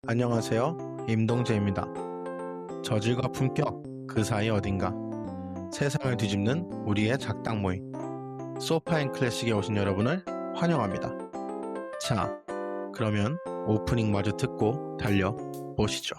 안녕하세요. 임동재입니다. 저질과 품격, 그 사이 어딘가. 세상을 뒤집는 우리의 작당 모임. 소파인 클래식에 오신 여러분을 환영합니다. 자, 그러면 오프닝 마저 듣고 달려보시죠.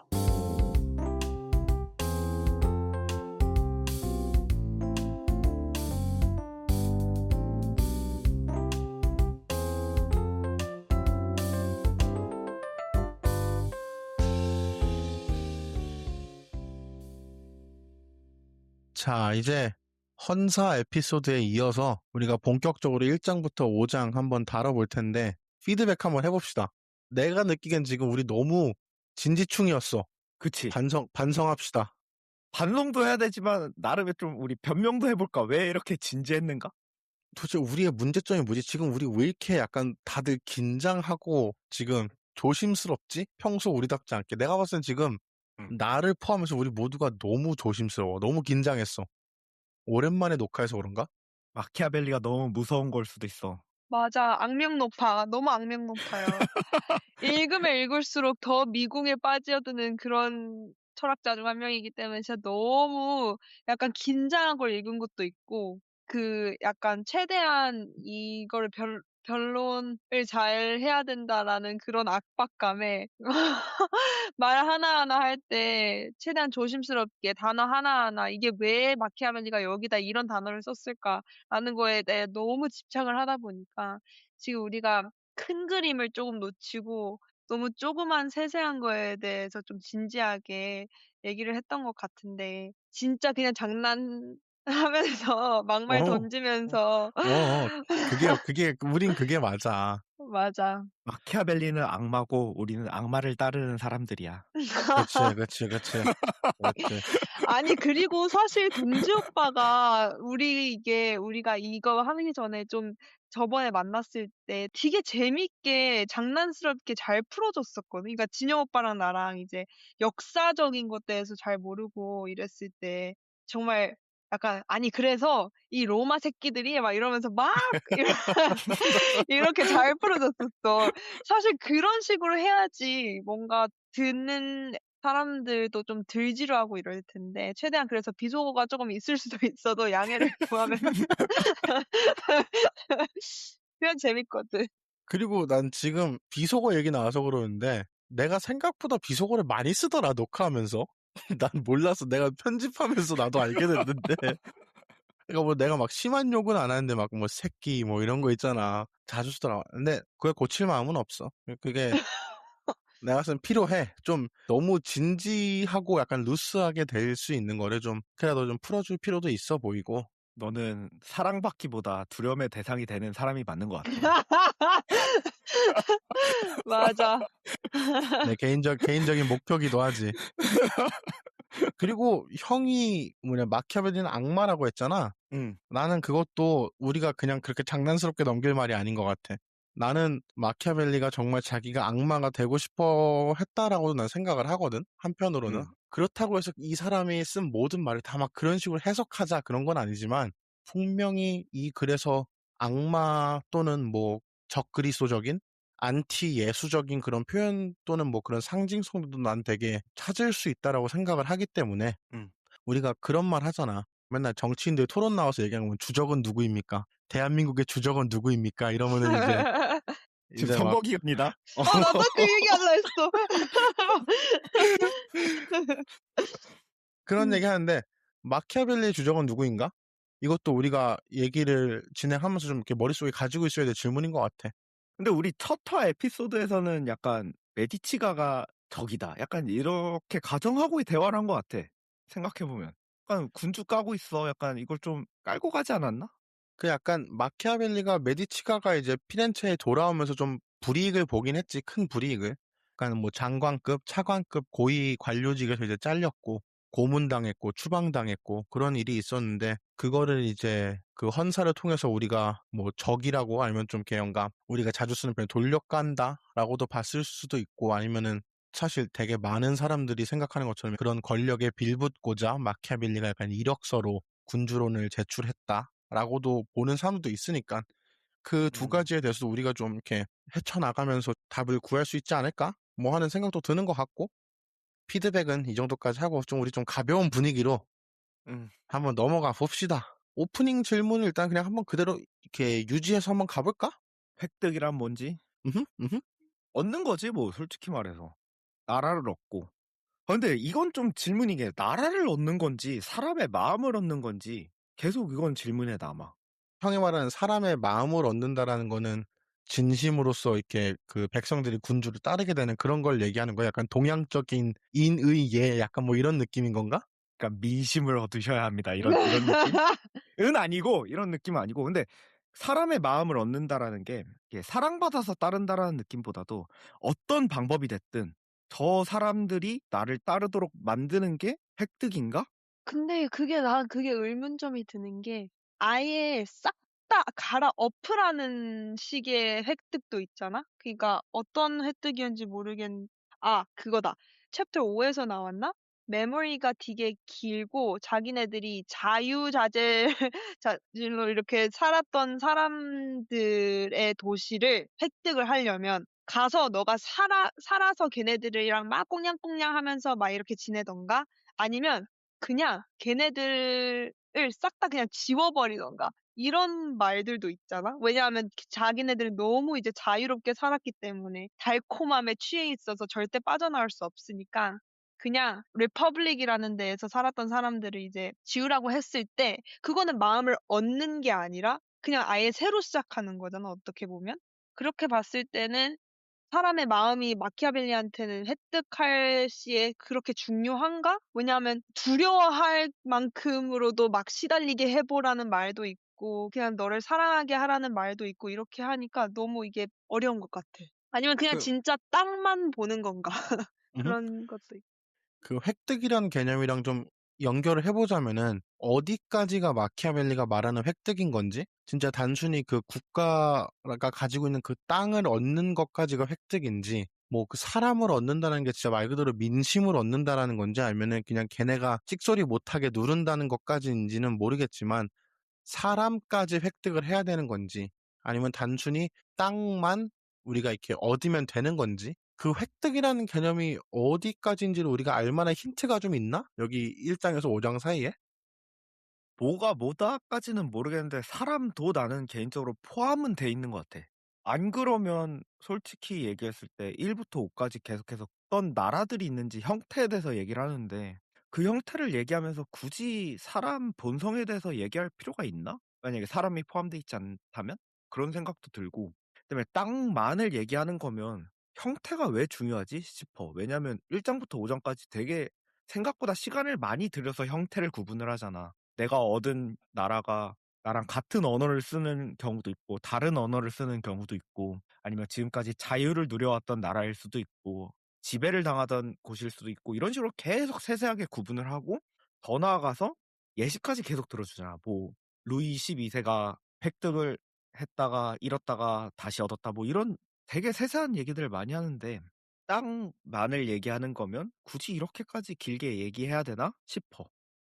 자, 이제 헌사 에피소드에 이어서 우리가 본격적으로 1장부터 5장 한번 다뤄볼 텐데 피드백 한번 해봅시다. 내가 느끼기엔 지금 우리 너무 진지충이었어. 그치. 반성합시다. 반성도 해야 되지만 나름의 좀 우리 변명도 해볼까? 왜 이렇게 진지했는가? 도대체 우리의 문제점이 뭐지? 지금 우리 왜 이렇게 약간 다들 긴장하고 지금 조심스럽지? 평소 우리답지 않게. 내가 봤을 땐 지금 나를 포함해서 우리 모두가 너무 조심스러워. 너무 긴장했어. 오랜만에 녹화해서 그런가? 마키아벨리가 너무 무서운 걸 수도 있어. 맞아. 악명 높아. 너무 악명 높아요. 읽으면 읽을수록 더 미궁에 빠져드는 그런 철학자 중 한 명이기 때문에 진짜 너무 약간 긴장한 걸 읽은 것도 있고, 그 약간 최대한 이거를 변론을 잘 해야 된다라는 그런 압박감에 말 하나하나 할 때 최대한 조심스럽게 단어 하나하나 이게 왜 마키아벨리가 여기다 이런 단어를 썼을까라는 거에 대해 너무 집착을 하다 보니까 지금 우리가 큰 그림을 조금 놓치고 너무 조그만 세세한 거에 대해서 좀 진지하게 얘기를 했던 것 같은데, 진짜 그냥 장난하면서 막말 어, 던지면서 우린 그게 맞아. 맞아. 마키아벨리는 악마고 우리는 악마를 따르는 사람들이야. 그치. 아니, 그리고 사실 동지 오빠가 우리가 이거 하기 전에 좀 저번에 만났을 때 되게 재밌게 장난스럽게 잘 풀어줬었거든. 그러니까 진영 오빠랑 나랑 이제 역사적인 것 대해서 잘 모르고 이랬을 때 정말 약간, 아니 그래서 이 로마 새끼들이 막 이러면서 막 이렇게 잘 풀어줬었어. 사실 그런 식으로 해야지 뭔가 듣는 사람들도 좀 덜 지루하고 이럴 텐데, 최대한 그래서 비속어가 조금 있을 수도 있어도 양해를 구하면서 그냥 재밌거든. 그리고 난 지금 비속어 얘기 나와서 그러는데 내가 생각보다 비속어를 많이 쓰더라, 녹화하면서. 난 몰라서 내가 편집하면서 나도 알게 됐는데. 그러니까 뭐 내가 막 심한 욕은 안 하는데 막 뭐 새끼 뭐 이런 거 있잖아. 자주 쓰더라. 근데 그게 고칠 마음은 없어. 그게 내가 봤을 땐 필요해. 좀 너무 진지하고 약간 루스하게 될 수 있는 거를 좀 그래도 좀 풀어줄 필요도 있어 보이고. 너는 사랑받기보다 두려움의 대상이 되는 사람이 맞는 것 같아. 맞아. 내 개인적인 목표기도 하지. 그리고 형이 마키아벨리는 악마라고 했잖아. 나는 그것도 우리가 그냥 그렇게 장난스럽게 넘길 말이 아닌 것 같아. 나는 마키아벨리가 정말 자기가 악마가 되고 싶어 했다라고도 난 생각을 하거든. 한편으로는. 그렇다고 해서 이 사람이 쓴 모든 말을 다 막 그런 식으로 해석하자 그런 건 아니지만 분명히 이 글에서 악마 또는 뭐 적그리스도적인 안티 예수적인 그런 표현 또는 뭐 그런 상징성도 난 되게 찾을 수 있다라고 생각을 하기 때문에 우리가 그런 말 하잖아. 맨날 정치인들 토론 나와서 얘기하는 건 주적은 누구입니까? 대한민국의 주적은 누구입니까? 이러면은 지금 이제 막 선거 기간이다. 나도 그 얘기 하려 했어. 그런 얘기 하는데 마키아벨리의 주적은 누구인가? 이것도 우리가 얘기를 진행하면서 좀 이렇게 머릿속에 가지고 있어야 될 질문인 것 같아. 근데 우리 첫 화 에피소드에서는 약간 메디치가가 적이다. 약간 이렇게 가정하고 대화를 한 것 같아. 생각해보면. 약간 군주 까고 있어. 약간 이걸 좀 깔고 가지 않았나? 그 약간 마키아벨리가 메디치가가 이제 피렌체에 돌아오면서 좀 불이익을 보긴 했지. 큰 불이익을. 그러니까 뭐 장관급, 차관급 고위 관료직에서 이제 잘렸고 고문당했고 추방당했고 그런 일이 있었는데 그거를 이제 그 헌사를 통해서 우리가 뭐 적이라고 아니면 좀 개영감 우리가 자주 쓰는 표현 돌려깐다라고도 봤을 수도 있고 아니면은 사실 되게 많은 사람들이 생각하는 것처럼 그런 권력에 빌붙고자 마키아벨리가 약간 이력서로 군주론을 제출했다라고도 보는 사람도 있으니까 그 두 가지에 대해서도 우리가 좀 이렇게 헤쳐나가면서 답을 구할 수 있지 않을까? 뭐 하는 생각도 드는 것 같고, 피드백은 이 정도까지 하고 좀 우리 좀 가벼운 분위기로 음. 한번 넘어가 봅시다. 오프닝 질문을 일단 그냥 한번 그대로 이렇게 유지해서 한번 가볼까? 획득이란 뭔지 음흠, 음흠. 얻는 거지 뭐 솔직히 말해서. 나라를 얻고. 근데 이건 좀 질문인 게 나라를 얻는 건지 사람의 마음을 얻는 건지 계속 이건 질문에 남아. 형이 말하는 사람의 마음을 얻는다라는 거는 진심으로서 이렇게 그 백성들이 군주를 따르게 되는 그런 걸 얘기하는 거야. 약간 동양적인 인의예 약간 뭐 이런 느낌인 건가? 그러니까 민심을 얻으셔야 합니다. 이런 느낌? 은 아니고 이런 느낌은 아니고 근데 사람의 마음을 얻는다라는 게 이게 사랑받아서 따른다라는 느낌보다도 어떤 방법이 됐든 저 사람들이 나를 따르도록 만드는 게 획득인가? 근데 난 그게 의문점이 드는 게 아예 싹 다 갈아엎으라는 식의 획득도 있잖아? 그러니까 어떤 획득이었는지 그거다. 챕터 5에서 나왔나? 메모리가 되게 길고 자기네들이 자유자재로 이렇게 살았던 사람들의 도시를 획득을 하려면 가서 너가 살아서 걔네들이랑 막 꽁냥꽁냥 하면서 막 이렇게 지내던가 아니면 그냥 걔네들을 싹 다 그냥 지워버리던가 이런 말들도 있잖아. 왜냐하면 자기네들은 너무 이제 자유롭게 살았기 때문에 달콤함에 취해 있어서 절대 빠져나올 수 없으니까 그냥 리퍼블릭이라는 데에서 살았던 사람들을 이제 지우라고 했을 때 그거는 마음을 얻는 게 아니라 그냥 아예 새로 시작하는 거잖아, 어떻게 보면. 그렇게 봤을 때는 사람의 마음이 마키아벨리한테는 획득할 시에 그렇게 중요한가? 왜냐하면 두려워할 만큼으로도 막 시달리게 해보라는 말도 있고, 그냥 너를 사랑하게 하라는 말도 있고, 이렇게 하니까 너무 이게 어려운 것 같아. 아니면 그냥 그, 진짜 땅만 보는 건가? 음흠. 그런 것도 있고. 그 획득이란 개념이랑 좀 연결을 해보자면은 어디까지가 마키아벨리가 말하는 획득인 건지 진짜 단순히 그 국가가 가지고 있는 그 땅을 얻는 것까지가 획득인지 뭐 그 사람을 얻는다는 게 진짜 말 그대로 민심을 얻는다라는 건지 아니면은 그냥 걔네가 찍소리 못하게 누른다는 것까지인지는 모르겠지만 사람까지 획득을 해야 되는 건지 아니면 단순히 땅만 우리가 이렇게 얻으면 되는 건지 그 획득이라는 개념이 어디까지인지를 우리가 알 만한 힌트가 좀 있나? 여기 1장에서 5장 사이에? 뭐가 뭐다까지는 모르겠는데 사람도 나는 개인적으로 포함은 돼 있는 것 같아. 안 그러면 솔직히 얘기했을 때 1부터 5까지 계속해서 어떤 나라들이 있는지 형태에 대해서 얘기를 하는데 그 형태를 얘기하면서 굳이 사람 본성에 대해서 얘기할 필요가 있나? 만약에 사람이 포함되어 있지 않다면? 그런 생각도 들고 그다음에 땅만을 얘기하는 거면 형태가 왜 중요하지 싶어. 왜냐면 1장부터 5장까지 되게 생각보다 시간을 많이 들여서 형태를 구분을 하잖아. 내가 얻은 나라가 나랑 같은 언어를 쓰는 경우도 있고 다른 언어를 쓰는 경우도 있고 아니면 지금까지 자유를 누려왔던 나라일 수도 있고 지배를 당하던 곳일 수도 있고 이런 식으로 계속 세세하게 구분을 하고 더 나아가서 예시까지 계속 들어주잖아. 뭐 루이 12세가 획득을 했다가 잃었다가 다시 얻었다 뭐 이런 되게 세세한 얘기들을 많이 하는데 땅만을 얘기하는 거면 굳이 이렇게까지 길게 얘기해야 되나 싶어.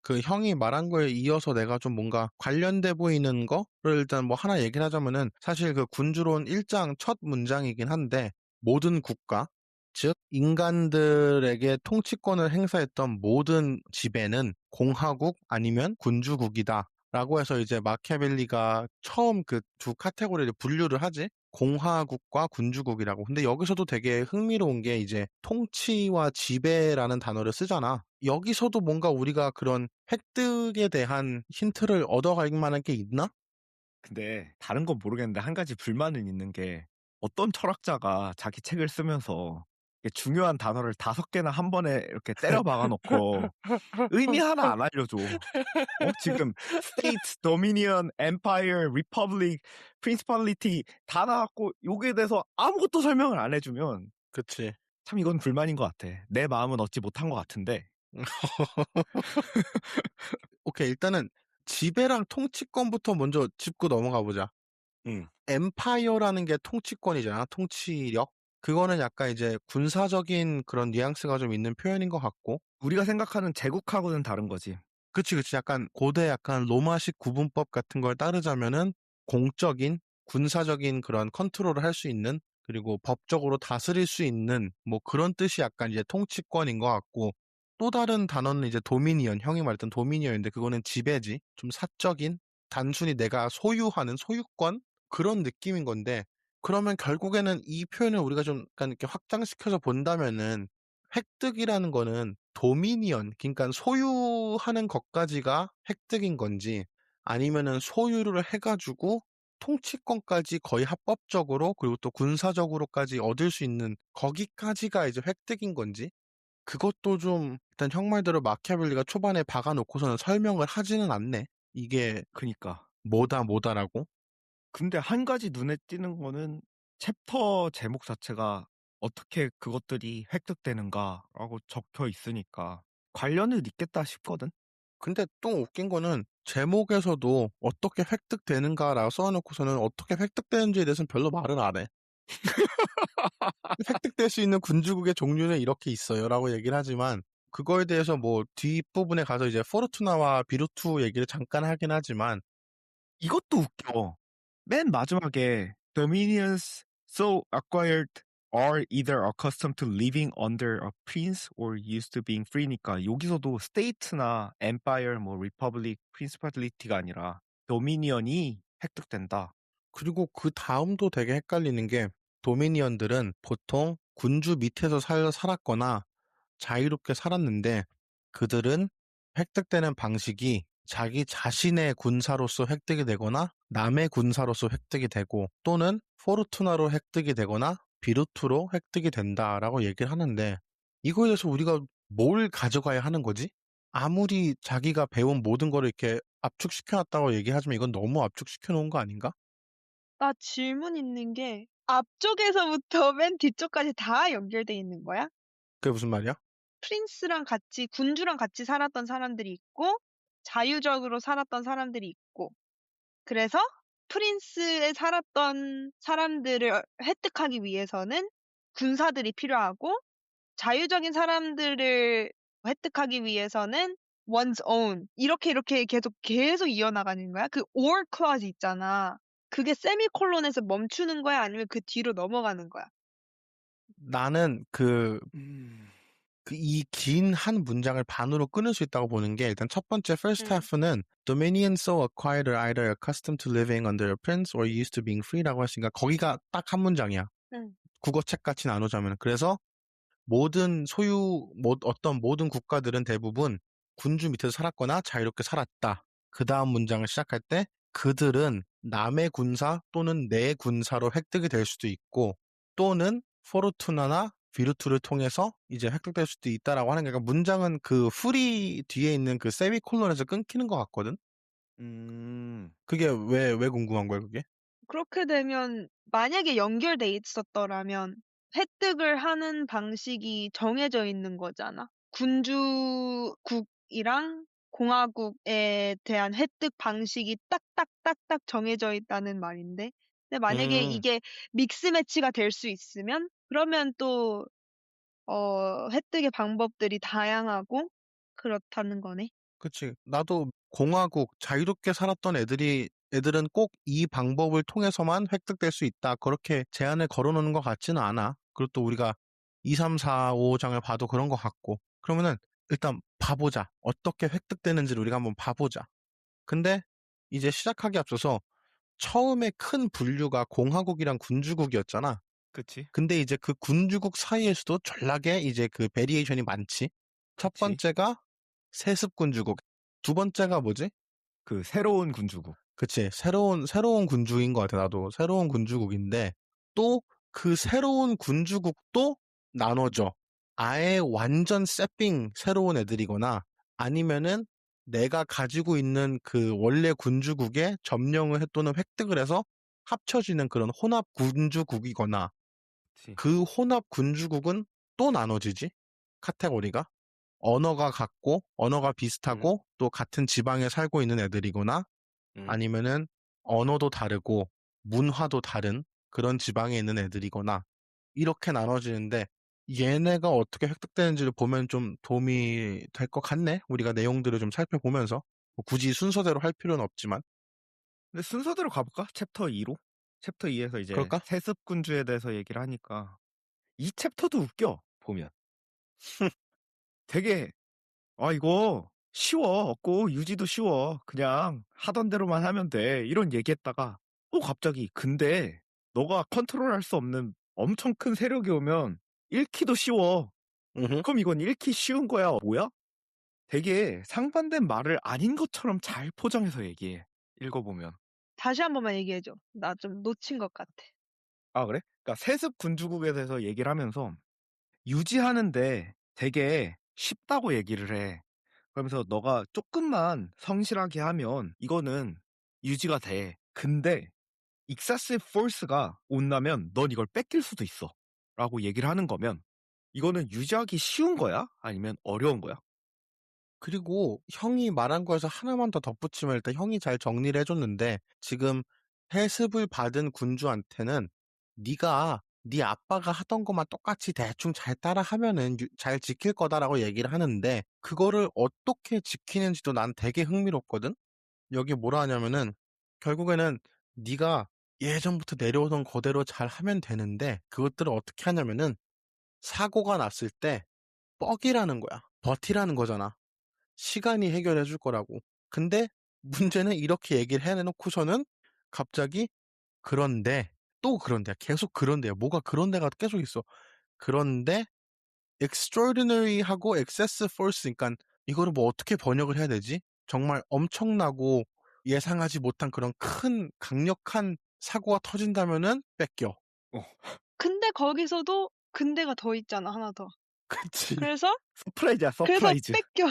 그 형이 말한 거에 이어서 내가 좀 뭔가 관련돼 보이는 거를 일단 뭐 하나 얘기를 하자면은 사실 그 군주론 1장 첫 문장이긴 한데 모든 국가, 즉 인간들에게 통치권을 행사했던 모든 지배는 공화국 아니면 군주국이다. 라고 해서 이제 마키아벨리가 처음 그 두 카테고리를 분류를 하지. 공화국과 군주국이라고. 근데 여기서도 되게 흥미로운 게 이제 통치와 지배라는 단어를 쓰잖아. 여기서도 뭔가 우리가 그런 획득에 대한 힌트를 얻어갈 만한 게 있나? 근데 다른 건 모르겠는데 한 가지 불만은 있는 게 어떤 철학자가 자기 책을 쓰면서 이렇게 중요한 단어를 5개나 한 번에 이렇게 때려 박아 놓고 의미 하나 안 알려줘. 지금 state, dominion, empire, republic, principality 다 나왔고 요게 대해서 아무것도 설명을 안 해주면 그치. 참 이건 불만인 것 같아. 내 마음은 얻지 못한 것 같은데. 오케이, 일단은 지배랑 통치권부터 먼저 짚고 넘어가 보자. 응. 엠파이어라는 게 통치권이잖아, 통치력. 그거는 약간 이제 군사적인 그런 뉘앙스가 좀 있는 표현인 것 같고. 우리가 생각하는 제국하고는 다른 거지. 그치. 약간 고대 약간 로마식 구분법 같은 걸 따르자면은 공적인, 군사적인 그런 컨트롤을 할 수 있는 그리고 법적으로 다스릴 수 있는 뭐 그런 뜻이 약간 이제 통치권인 것 같고 또 다른 단어는 이제 도미니언, 형이 말했던 도미니언인데 그거는 지배지. 좀 사적인 단순히 내가 소유하는 소유권 그런 느낌인 건데 그러면 결국에는 이 표현을 우리가 좀 약간 이렇게 확장시켜서 본다면은 획득이라는 거는 도미니언, 그러니까 소유하는 것까지가 획득인 건지 아니면은 소유를 해가지고 통치권까지 거의 합법적으로 그리고 또 군사적으로까지 얻을 수 있는 거기까지가 이제 획득인 건지 그것도 좀 일단 형 말대로 마키아벨리가 초반에 박아놓고서는 설명을 하지는 않네. 이게 그니까. 뭐다라고. 근데 한 가지 눈에 띄는 거는 챕터 제목 자체가 어떻게 그것들이 획득되는가라고 적혀 있으니까 관련을 잇겠다 싶거든. 근데 또 웃긴 거는 제목에서도 어떻게 획득되는가라고 써놓고서는 어떻게 획득되는지에 대해서는 별로 말을 안 해. 획득될 수 있는 군주국의 종류는 이렇게 있어요라고 얘기를 하지만 그거에 대해서 뭐 뒷부분에 가서 이제 포르투나와 비루투 얘기를 잠깐 하긴 하지만 이것도 웃겨. 맨 마지막에 Dominions so acquired are either accustomed to living under a prince or used to being free니까 여기서도 state나 empire, 뭐 republic, principality가 아니라 도미니언이 획득된다. 그리고 그 다음도 되게 헷갈리는 게 도미니언들은 보통 군주 밑에서 살았거나 자유롭게 살았는데 그들은 획득되는 방식이 자기 자신의 군사로서 획득이 되거나 남의 군사로서 획득이 되고 또는 포르투나로 획득이 되거나 비루투로 획득이 된다라고 얘기를 하는데 이거에 대해서 우리가 뭘 가져가야 하는 거지? 아무리 자기가 배운 모든 거를 이렇게 압축시켜놨다고 얘기하지만 이건 너무 압축시켜 놓은 거 아닌가? 나 질문 있는 게 앞쪽에서부터 맨 뒤쪽까지 다 연결돼 있는 거야? 그게 무슨 말이야? 프린스랑 같이, 군주랑 같이 살았던 사람들이 있고, 자유적으로 살았던 사람들이 있고, 그래서 프린스에 살았던 사람들을 획득하기 위해서는 군사들이 필요하고, 자유적인 사람들을 획득하기 위해서는 one's own. 이렇게 계속 이어나가는 거야? 그 or clause 있잖아. 그게 세미콜론에서 멈추는 거야? 아니면 그 뒤로 넘어가는 거야? 나는 이 긴 한 문장을 반으로 끊을 수 있다고 보는 게 일단 첫 번째 first 응. half는 Dominion so acquired are either accustomed to living under a prince or used to being free라고 했으니까 거기가 딱 한 문장이야. 응. 국어책 같이 나누자면. 그래서 어떤 모든 국가들은 대부분 군주 밑에서 살았거나 자유롭게 살았다. 그 다음 문장을 시작할 때 그들은 남의 군사 또는 내 군사로 획득이 될 수도 있고 또는 포르투나나 비루투를 통해서 이제 획득될 수도 있다라고 하는 게 그러니까 문장은 그 풀이 뒤에 있는 그 세미콜론에서 끊기는 것 같거든. 그게 왜 궁금한 거야, 그게? 그렇게 되면 만약에 연결돼 있었더라면 획득을 하는 방식이 정해져 있는 거잖아. 군주국이랑 공화국에 대한 획득 방식이 딱딱딱딱 정해져 있다는 말인데. 근데 만약에 음. 이게 믹스 매치가 될 수 있으면 그러면 또 획득의 방법들이 다양하고 그렇다는 거네. 그치. 나도 공화국, 자유롭게 살았던 애들은 꼭 이 방법을 통해서만 획득될 수 있다. 그렇게 제한을 걸어놓는 것 같지는 않아. 그리고 또 우리가 2, 3, 4, 5장을 봐도 그런 것 같고. 그러면은 일단 봐보자. 어떻게 획득되는지를 우리가 한번 봐보자. 근데 이제 시작하기 앞서서 처음에 큰 분류가 공화국이랑 군주국이었잖아. 그치? 근데 이제 그 군주국 사이에서도 전락에 이제 그 베리에이션이 많지. 첫 그치? 번째가 세습 군주국. 두 번째가 뭐지? 그 새로운 군주국. 그치. 새로운 군주인 것 같아. 나도 새로운 군주국인데 또 그 새로운 군주국도 나눠져. 아예 완전 새삥 새로운 애들이거나 아니면은 내가 가지고 있는 그 원래 군주국에 점령을 또는 획득을 해서 합쳐지는 그런 혼합 군주국이거나 그치? 그 혼합 군주국은 또 나눠지지? 카테고리가? 언어가 같고, 언어가 응. 비슷하고, 또 같은 지방에 살고 있는 애들이거나, 응. 아니면은 언어도 다르고, 문화도 다른 그런 지방에 있는 애들이거나, 이렇게 나눠지는데, 얘네가 어떻게 획득되는지를 보면 좀 도움이 될 것 같네? 우리가 내용들을 좀 살펴보면서. 뭐 굳이 순서대로 할 필요는 없지만. 근데 순서대로 가볼까? 챕터 2로? 챕터 2에서 이제 그럴까? 세습군주에 대해서 얘기를 하니까 이 챕터도 웃겨 보면. 되게 이거 쉬워. 없고 유지도 쉬워. 그냥 하던 대로만 하면 돼." 이런 얘기했다가 또 갑자기 "근데 너가 컨트롤할 수 없는 엄청 큰 세력이 오면 잃기도 쉬워." 음흠. 그럼 이건 잃기 쉬운 거야 뭐야? 되게 상반된 말을 아닌 것처럼 잘 포장해서 얘기해, 읽어보면. 다시 한 번만 얘기해 줘. 나 좀 놓친 것 같아. 아 그래? 그러니까 세습 군주국에 대해서 얘기를 하면서 유지하는데 되게 쉽다고 얘기를 해. 그러면서 "너가 조금만 성실하게 하면 이거는 유지가 돼. 근데 excessive force가 온다면 넌 이걸 뺏길 수도 있어." 라고 얘기를 하는 거면 이거는 유지하기 쉬운 거야? 아니면 어려운 거야? 그리고 형이 말한 거에서 하나만 더 덧붙이면 일단 형이 잘 정리를 해줬는데 지금 해습을 받은 군주한테는 네가 네 아빠가 하던 것만 똑같이 대충 잘 따라하면은 잘 지킬 거다라고 얘기를 하는데 그거를 어떻게 지키는지도 난 되게 흥미롭거든. 여기 뭐라 하냐면은 결국에는 네가 예전부터 내려오던 거대로 잘 하면 되는데 그것들을 어떻게 하냐면은 사고가 났을 때 뻑이라는 거야. 버티라는 거잖아. 시간이 해결해 줄 거라고. 근데 문제는 이렇게 얘기를 해 놓고서는 갑자기 그런데 또 그런데야. 계속 그런데야. 뭐가 그런데가 계속 있어. 그런데 extraordinary하고 excessive force 그러니깐 이거를 뭐 어떻게 번역을 해야 되지? 정말 엄청나고 예상하지 못한 그런 큰 강력한 사고가 터진다면은 뺏겨. 어. 근데 거기서도 근데가 더 있잖아, 하나 더. 그치. 그래서 서프라이즈야, 그래서 서프라이즈. 뺏겨.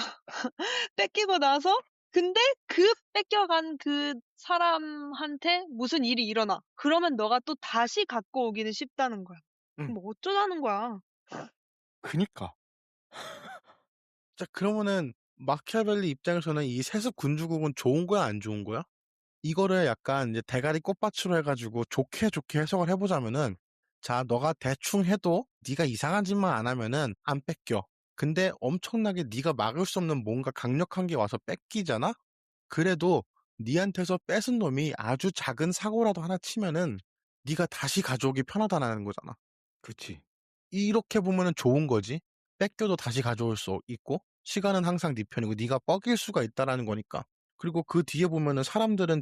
뺏기고 나서 근데 그 뺏겨간 그 사람한테 무슨 일이 일어나. 그러면 너가 또 다시 갖고 오기는 쉽다는 거야. 응. 뭐 어쩌자는 거야. 그니까. 자 그러면은 마키아벨리 입장에서는 이 세습 군주국은 좋은 거야 안 좋은 거야? 이거를 약간 이제 대가리 꽃밭으로 해가지고 좋게 해석을 해보자면은 자 너가 대충 해도 네가 이상한 짓만 안 하면은 안 뺏겨. 근데 엄청나게 네가 막을 수 없는 뭔가 강력한 게 와서 뺏기잖아? 그래도 니한테서 뺏은 놈이 아주 작은 사고라도 하나 치면은 네가 다시 가져오기 편하다는 거잖아. 그치. 이렇게 보면은 좋은 거지. 뺏겨도 다시 가져올 수 있고 시간은 항상 네 편이고 네가 뻐길 수가 있다라는 거니까. 그리고 그 뒤에 보면은 사람들은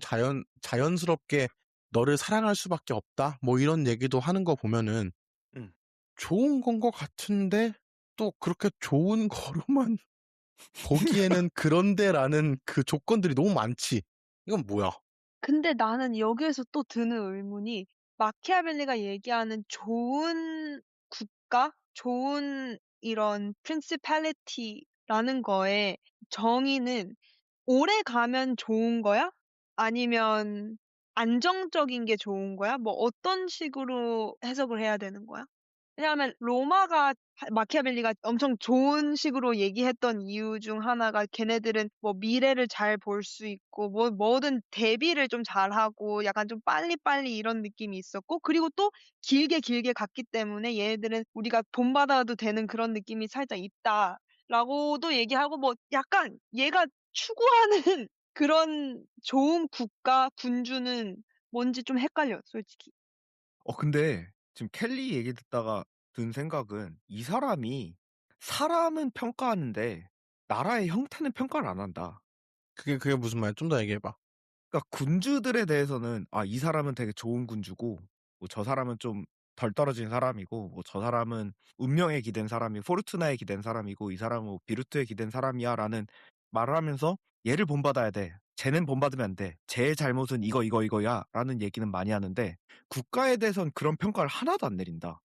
자연스럽게 너를 사랑할 수밖에 없다. 뭐 이런 얘기도 하는 거 보면은 응. 좋은 건 것 같은데 또 그렇게 좋은 거로만 보기에는 그런데라는 그 조건들이 너무 많지. 이건 뭐야? 근데 나는 여기에서 또 드는 의문이 마키아벨리가 얘기하는 좋은 국가, 좋은 이런 principality라는 거에 정의는 오래 가면 좋은 거야? 아니면 안정적인 게 좋은 거야? 뭐 어떤 식으로 해석을 해야 되는 거야? 왜냐하면 로마가 마키아벨리가 엄청 좋은 식으로 얘기했던 이유 중 하나가 걔네들은 뭐 미래를 잘 볼 수 있고 뭐든 대비를 좀 잘하고 약간 좀 빨리빨리 이런 느낌이 있었고 그리고 또 길게 갔기 때문에 얘네들은 우리가 돈 받아도 되는 그런 느낌이 살짝 있다라고도 얘기하고 뭐 약간 얘가 추구하는 그런 좋은 국가 군주는 뭔지 좀 헷갈려 솔직히. 근데 지금 켈리 얘기 듣다가 든 생각은 이 사람이 사람은 평가하는데 나라의 형태는 평가를 안 한다. 그게 무슨 말이야? 좀 더 얘기해봐. 그러니까 군주들에 대해서는 이 사람은 되게 좋은 군주고 뭐 저 사람은 좀 덜 떨어진 사람이고 뭐 저 사람은 운명에 기댄 사람이 포르투나에 기댄 사람이고 이 사람은 뭐 비루트에 기댄 사람이야라는 말을 하면서 얘를 본받아야 돼. 쟤는 본받으면 안 돼. 쟤의 잘못은 이거야라는 얘기는 많이 하는데 국가에 대해선 그런 평가를 하나도 안 내린다.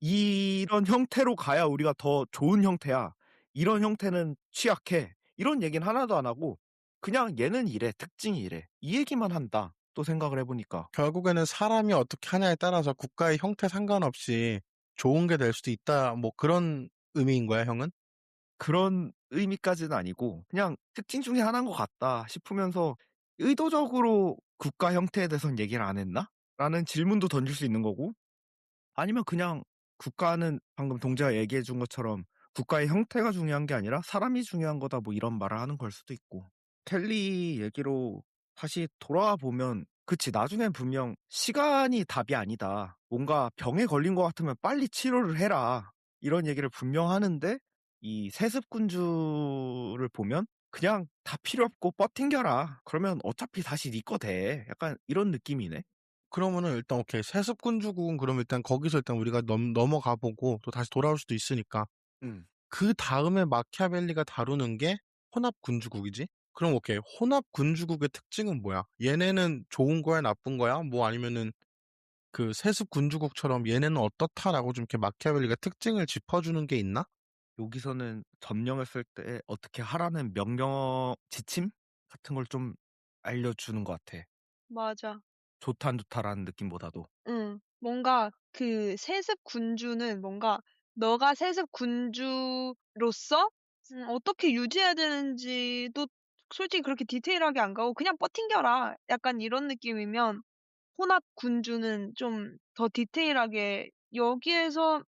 이런 형태로 가야 우리가 더 좋은 형태야. 이런 형태는 취약해. 이런 얘기는 하나도 안 하고 그냥 얘는 이래. 특징이 이래. 이 얘기만 한다. 또 생각을 해보니까. 결국에는 사람이 어떻게 하냐에 따라서 국가의 형태 상관없이 좋은 게 될 수도 있다. 뭐 그런 의미인 거야, 형은? 그런 의미까지는 아니고 그냥 특징 중에 하나인 것 같다 싶으면서 의도적으로 국가 형태에 대해서는 얘기를 안 했나? 라는 질문도 던질 수 있는 거고 아니면 그냥 국가는 방금 동재가 얘기해 준 것처럼 국가의 형태가 중요한 게 아니라 사람이 중요한 거다 뭐 이런 말을 하는 걸 수도 있고 켈리 얘기로 다시 돌아와 보면 그치. 나중엔 분명 "시간이 답이 아니다. 뭔가 병에 걸린 것 같으면 빨리 치료를 해라." 이런 얘기를 분명 하는데 이 세습군주를 보면 그냥 "다 필요 없고 버팅겨라. 그러면 어차피 다시 네 거 돼." 약간 이런 느낌이네. 그러면은 일단 오케이. 세습군주국은 그럼 일단 거기서 일단 우리가 넘어가 보고 또 다시 돌아올 수도 있으니까. 음. 그다음에 마키아벨리가 다루는 게 혼합군주국이지? 그럼 오케이. 혼합군주국의 특징은 뭐야? 얘네는 좋은 거야, 나쁜 거야? 뭐 아니면은 그 세습군주국처럼 얘네는 어떻다라고 좀 이렇게 마키아벨리가 특징을 짚어주는 게 있나? 여기서는 점령했을 때 어떻게 하라는 명령 지침 같은 걸 좀 알려주는 것 같아. 맞아. 좋다 안 좋다라는 느낌보다도. 응. 뭔가 그 세습 군주는 뭔가 너가 세습 군주로서 어떻게 유지해야 되는지도 솔직히 그렇게 디테일하게 안 가고 그냥 버팅겨라. 약간 이런 느낌이면 혼합 군주는 좀 더 디테일하게 여기에서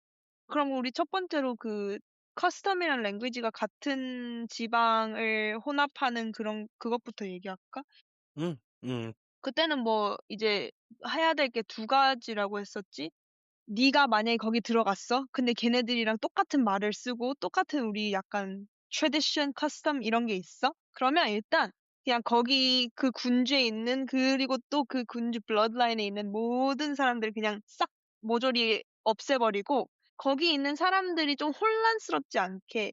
그럼 우리 첫 번째로 그 커스텀이랑 랭귀지가 같은 지방을 혼합하는 그런 그것부터 얘기할까? 응, 응, 그때는 뭐 이제 해야 될 게 두 가지라고 했었지? 네가 만약에 거기 들어갔어. 근데 걔네들이랑 똑같은 말을 쓰고 똑같은 우리 약간 트래디션, 커스텀 이런 게 있어. 그러면 일단 그냥 거기 그 군주에 있는 그리고 또 그 군주 블러드라인에 있는 모든 사람들 그냥 싹 모조리 없애버리고 거기 있는 사람들이 좀 혼란스럽지 않게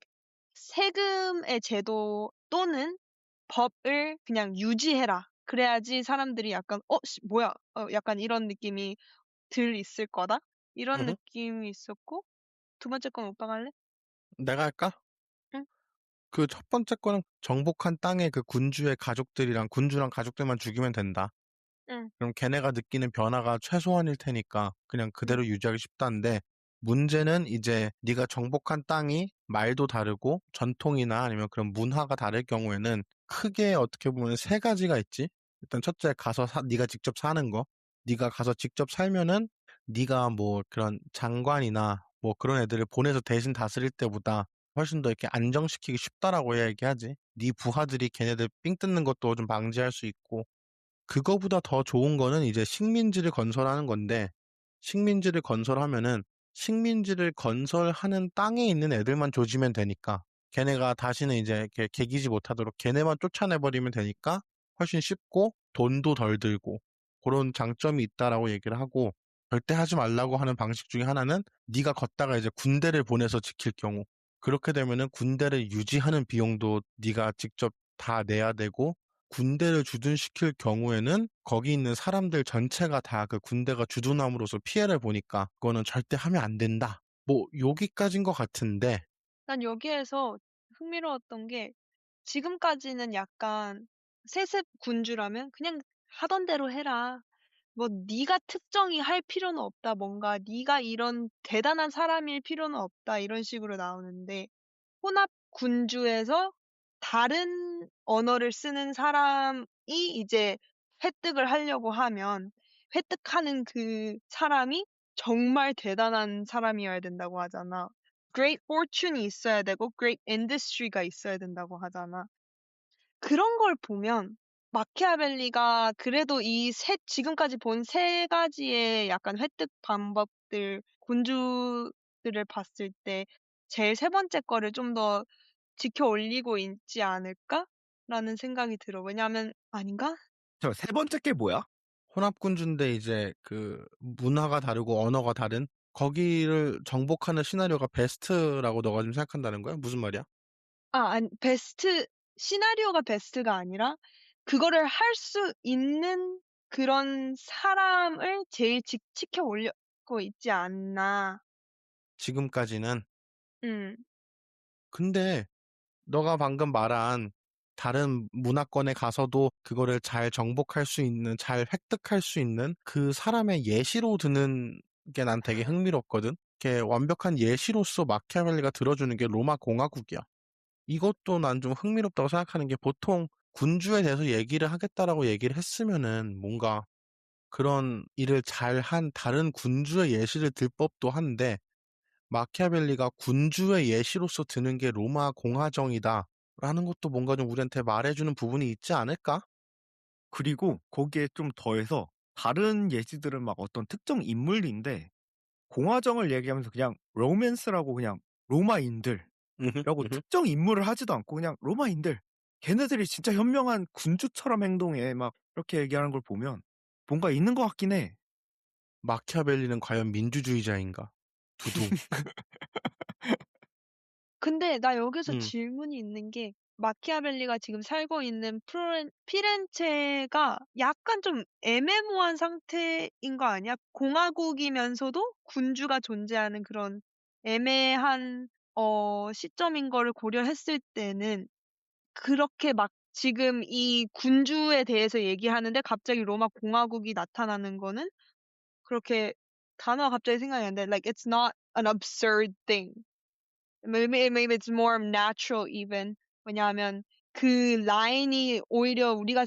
세금의 제도 또는 법을 그냥 유지해라. 그래야지 사람들이 약간 뭐야? 약간 이런 느낌이 들 있을 거다. 이런 응. 느낌이 있었고 두 번째 건 오빠가 할래? 내가 할까? 응? 그 첫 번째 거는 정복한 땅의 그 군주의 가족들이랑 군주랑 가족들만 죽이면 된다. 응. 그럼 걔네가 느끼는 변화가 최소한일 테니까 그냥 응. 그대로 유지하기 쉽다는데 문제는 이제 네가 정복한 땅이 말도 다르고 전통이나 아니면 그런 문화가 다를 경우에는 크게 어떻게 보면 세 가지가 있지. 일단 첫째 가서 네가 직접 사는 거. 네가 가서 직접 살면은 네가 뭐 그런 장관이나 뭐 그런 애들을 보내서 대신 다스릴 때보다 훨씬 더 이렇게 안정시키기 쉽다라고 얘기하지. 네 부하들이 걔네들 삥 뜯는 것도 좀 방지할 수 있고 그거보다 더 좋은 거는 이제 식민지를 건설하는 건데, 식민지를 건설하면은 식민지를 건설하는 땅에 있는 애들만 조지면 되니까, 걔네가 다시는 이제 이렇게 개기지 못하도록 걔네만 쫓아내버리면 되니까 훨씬 쉽고 돈도 덜 들고 그런 장점이 있다라고 얘기를 하고, 절대 하지 말라고 하는 방식 중에 하나는 네가 걷다가 이제 군대를 보내서 지킬 경우, 그렇게 되면은 군대를 유지하는 비용도 네가 직접 다 내야 되고 군대를 주둔시킬 경우에는 거기 있는 사람들 전체가 다 그 군대가 주둔함으로써 피해를 보니까 그거는 절대 하면 안 된다. 뭐 여기까지인 것 같은데 난 여기에서 흥미로웠던 게 지금까지는 약간 세습 군주라면 그냥 하던 대로 해라. 뭐 네가 특정히 할 필요는 없다. 뭔가 네가 이런 대단한 사람일 필요는 없다. 이런 식으로 나오는데 혼합 군주에서 다른 언어를 쓰는 사람이 이제 획득을 하려고 하면 획득하는 그 사람이 정말 대단한 사람이어야 된다고 하잖아. Great fortune이 있어야 되고 Great industry가 있어야 된다고 하잖아. 그런 걸 보면 마키아벨리가 그래도 지금까지 본 세 가지의 약간 획득 방법들, 군주들을 봤을 때 제일 세 번째 거를 좀 더 지켜 올리고 있지 않을까라는 생각이 들어. 왜냐하면 아닌가? 저 세 번째 게 뭐야? 혼합군주인데 이제 그 문화가 다르고 언어가 다른 거기를 정복하는 시나리오가 베스트라고 너가 지금 생각한다는 거야? 무슨 말이야? 아니, 시나리오가 베스트가 아니라 그거를 할 수 있는 그런 사람을 제일 지켜 올리고 있지 않나. 지금까지는. 음. 근데 너가 방금 말한 다른 문화권에 가서도 그거를 잘 정복할 수 있는, 잘 획득할 수 있는 그 사람의 예시로 드는 게 난 되게 흥미롭거든. 이렇게 완벽한 예시로서 마키아벨리가 들어주는 게 로마 공화국이야. 이것도 난 좀 흥미롭다고 생각하는 게 보통 군주에 대해서 얘기를 하겠다라고 얘기를 했으면은 뭔가 그런 일을 잘한 다른 군주의 예시를 들 법도 한데 마키아벨리가 군주의 예시로서 드는 게 로마 공화정이다. 라는 것도 뭔가 좀 우리한테 말해주는 부분이 있지 않을까? 그리고 거기에 좀 더해서 다른 예시들은 막 어떤 특정 인물인데 공화정을 얘기하면서 그냥 로맨스라고 그냥 로마인들이라고 음흠, 음흠. 특정 인물을 하지도 않고 그냥 로마인들. 걔네들이 진짜 현명한 군주처럼 행동해. 막 이렇게 얘기하는 걸 보면 뭔가 있는 것 같긴 해. 마키아벨리는 과연 민주주의자인가? 두둥. 근데 나 여기서 음. 질문이 있는 게 마키아벨리가 지금 살고 있는 피렌체가 약간 좀 애매모호한 상태인 거 아니야? 공화국이면서도 군주가 존재하는 그런 애매한 시점인 거를 고려했을 때는 그렇게 막 지금 이 군주에 대해서 얘기하는데 갑자기 로마 공화국이 나타나는 거는 그렇게 단어가 갑자기 생각이 안 나. Like it's not an absurd thing. maybe it's more natural even. 왜냐하면 그 라인이 오히려 우리가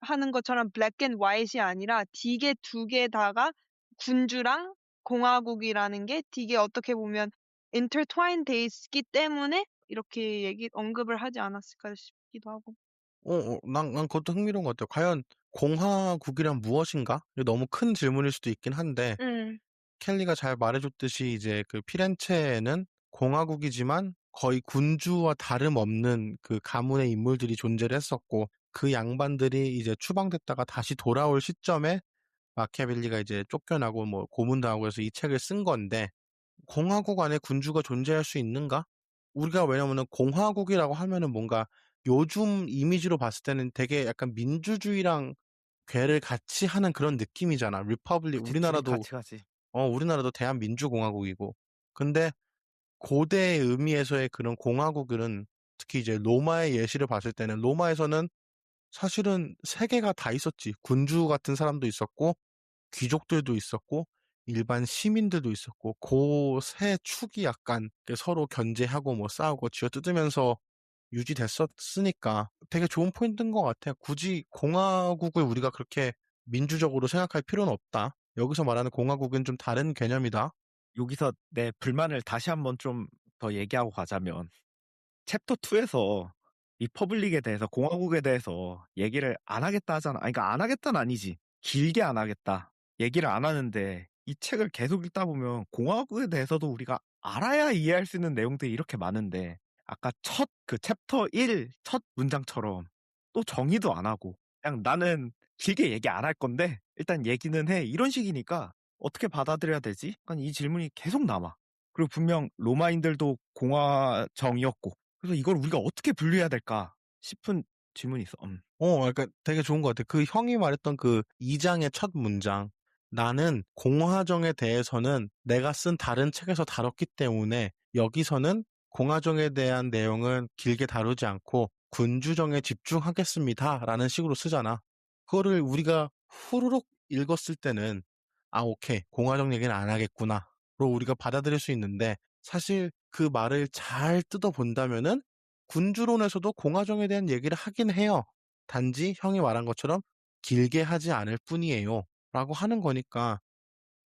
하는 것처럼 black and white이 아니라 되게 두 개 다가 군주랑 공화국이라는 게 되게 어떻게 보면 intertwined 돼 있기 때문에 이렇게 언급을 하지 않았을까 싶기도 하고. 난 그것도 흥미로운 것 같아요. 과연 공화국이란 무엇인가? 이게 너무 큰 질문일 수도 있긴 한데, 응. 켈리가 잘 말해줬듯이 이제 그 피렌체에는 공화국이지만 거의 군주와 다름없는 그 가문의 인물들이 존재를 했었고, 그 양반들이 이제 추방됐다가 다시 돌아올 시점에 마키아벨리가 이제 쫓겨나고 뭐 고문당하고 해서 이 책을 쓴 건데, 공화국 안에 군주가 존재할 수 있는가? 우리가 왜냐면은 공화국이라고 하면은 뭔가 요즘 이미지로 봤을 때는 되게 약간 민주주의랑 괴를 같이 하는 그런 느낌이잖아. 리퍼블릭, 둘이 같이 가지. 우리나라도 대한민주공화국이고. 근데 고대의 의미에서의 그런 공화국은 특히 이제 로마의 예시를 봤을 때는 로마에서는 사실은 세 개가 다 있었지. 군주 같은 사람도 있었고, 귀족들도 있었고, 일반 시민들도 있었고, 그 세 축이 약간 서로 견제하고 뭐 싸우고 쥐어뜯으면서 유지됐었으니까 되게 좋은 포인트인 것 같아. 굳이 공화국을 우리가 그렇게 민주적으로 생각할 필요는 없다. 여기서 말하는 공화국은 좀 다른 개념이다. 여기서 내 불만을 다시 한번 좀 더 얘기하고 가자면 챕터 2에서 리퍼블릭에 대해서 공화국에 대해서 얘기를 안 하겠다 하잖아. 아니, 그러니까 안 하겠다는 아니지. 길게 안 하겠다. 얘기를 안 하는데 이 책을 계속 읽다 보면 공화국에 대해서도 우리가 알아야 이해할 수 있는 내용들이 이렇게 많은데 아까 그 챕터 1 첫 문장처럼 또 정의도 안 하고 그냥 나는 길게 얘기 안 할 건데 일단 얘기는 해. 이런 식이니까 어떻게 받아들여야 되지? 약간 이 질문이 계속 남아. 그리고 분명 로마인들도 공화정이었고 그래서 이걸 우리가 어떻게 분류해야 될까 싶은 질문이 있어. 그러니까 되게 좋은 것 같아. 그 형이 말했던 그 2장의 첫 문장. 나는 공화정에 대해서는 내가 쓴 다른 책에서 다뤘기 때문에 여기서는 공화정에 대한 내용은 길게 다루지 않고 군주정에 집중하겠습니다. 라는 식으로 쓰잖아. 그거를 우리가 후루룩 읽었을 때는 오케이. 공화정 얘기는 안 하겠구나. 로 우리가 받아들일 수 있는데 사실 그 말을 잘 뜯어본다면은 군주론에서도 공화정에 대한 얘기를 하긴 해요. 단지 형이 말한 것처럼 길게 하지 않을 뿐이에요. 라고 하는 거니까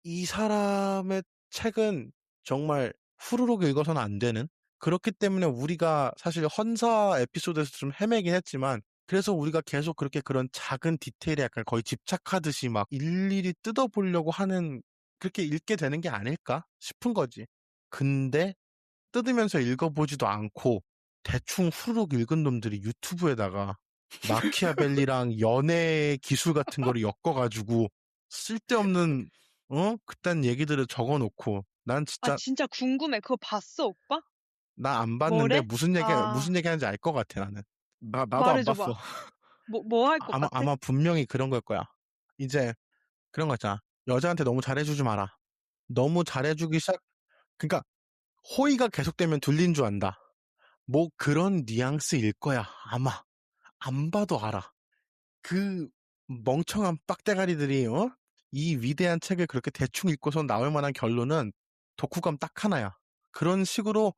이 사람의 책은 정말 후루룩 읽어서는 안 되는 그렇기 때문에 우리가 사실 헌사 에피소드에서 좀 헤매긴 했지만 그래서 우리가 계속 그렇게 그런 작은 디테일에 약간 거의 집착하듯이 막 일일이 뜯어보려고 하는 그렇게 읽게 되는 게 아닐까 싶은 거지. 근데 뜯으면서 읽어보지도 않고 대충 후루룩 읽은 놈들이 유튜브에다가 마키아벨리랑 연애 기술 같은 거를 엮어가지고 쓸데없는 그딴 얘기들을 적어놓고 난 아, 진짜 진짜 궁금해. 그거 봤어, 오빠? 나 안 봤는데 뭐래? 무슨 얘기 하는지 알 것 같아 나는. 나도 안 봤어. 말해줘봐. 뭐 할 것 같아? 아마 분명히 그런 걸 거야. 이제 그런 거 있잖아. 여자한테 너무 잘해주지 마라. 너무 잘해주기 그러니까 호의가 계속되면 둘린 줄 안다. 뭐 그런 뉘앙스일 거야. 아마. 안 봐도 알아. 그 멍청한 빡대가리들이 이 위대한 책을 그렇게 대충 읽고서 나올 만한 결론은 독후감 딱 하나야. 그런 식으로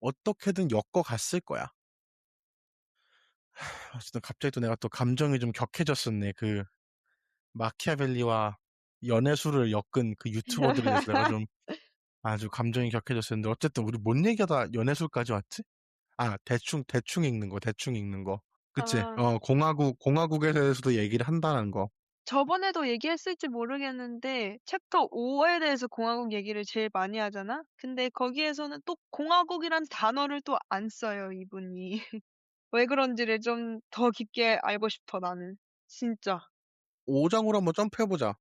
어떻게든 엮어갔을 거야. 어쨌든 갑자기 또 내가 또 감정이 좀 격해졌었네. 그 마키아벨리와 연애술을 엮은 그 유튜버들에 대해서 내가 좀 아주 감정이 격해졌었는데 어쨌든 우리 뭔 얘기하다 연애술까지 왔지? 대충 읽는 거. 그치. 아, 공화국에 대해서도 얘기를 한다는 거. 저번에도 얘기했을지 모르겠는데 챕터 5에 대해서 공화국 얘기를 제일 많이 하잖아? 근데 거기에서는 또 공화국이란 단어를 또 안 써요, 이분이. 왜 그런지를 좀 더 깊게 알고 싶어, 나는. 진짜. 5장으로 한번 점프해보자.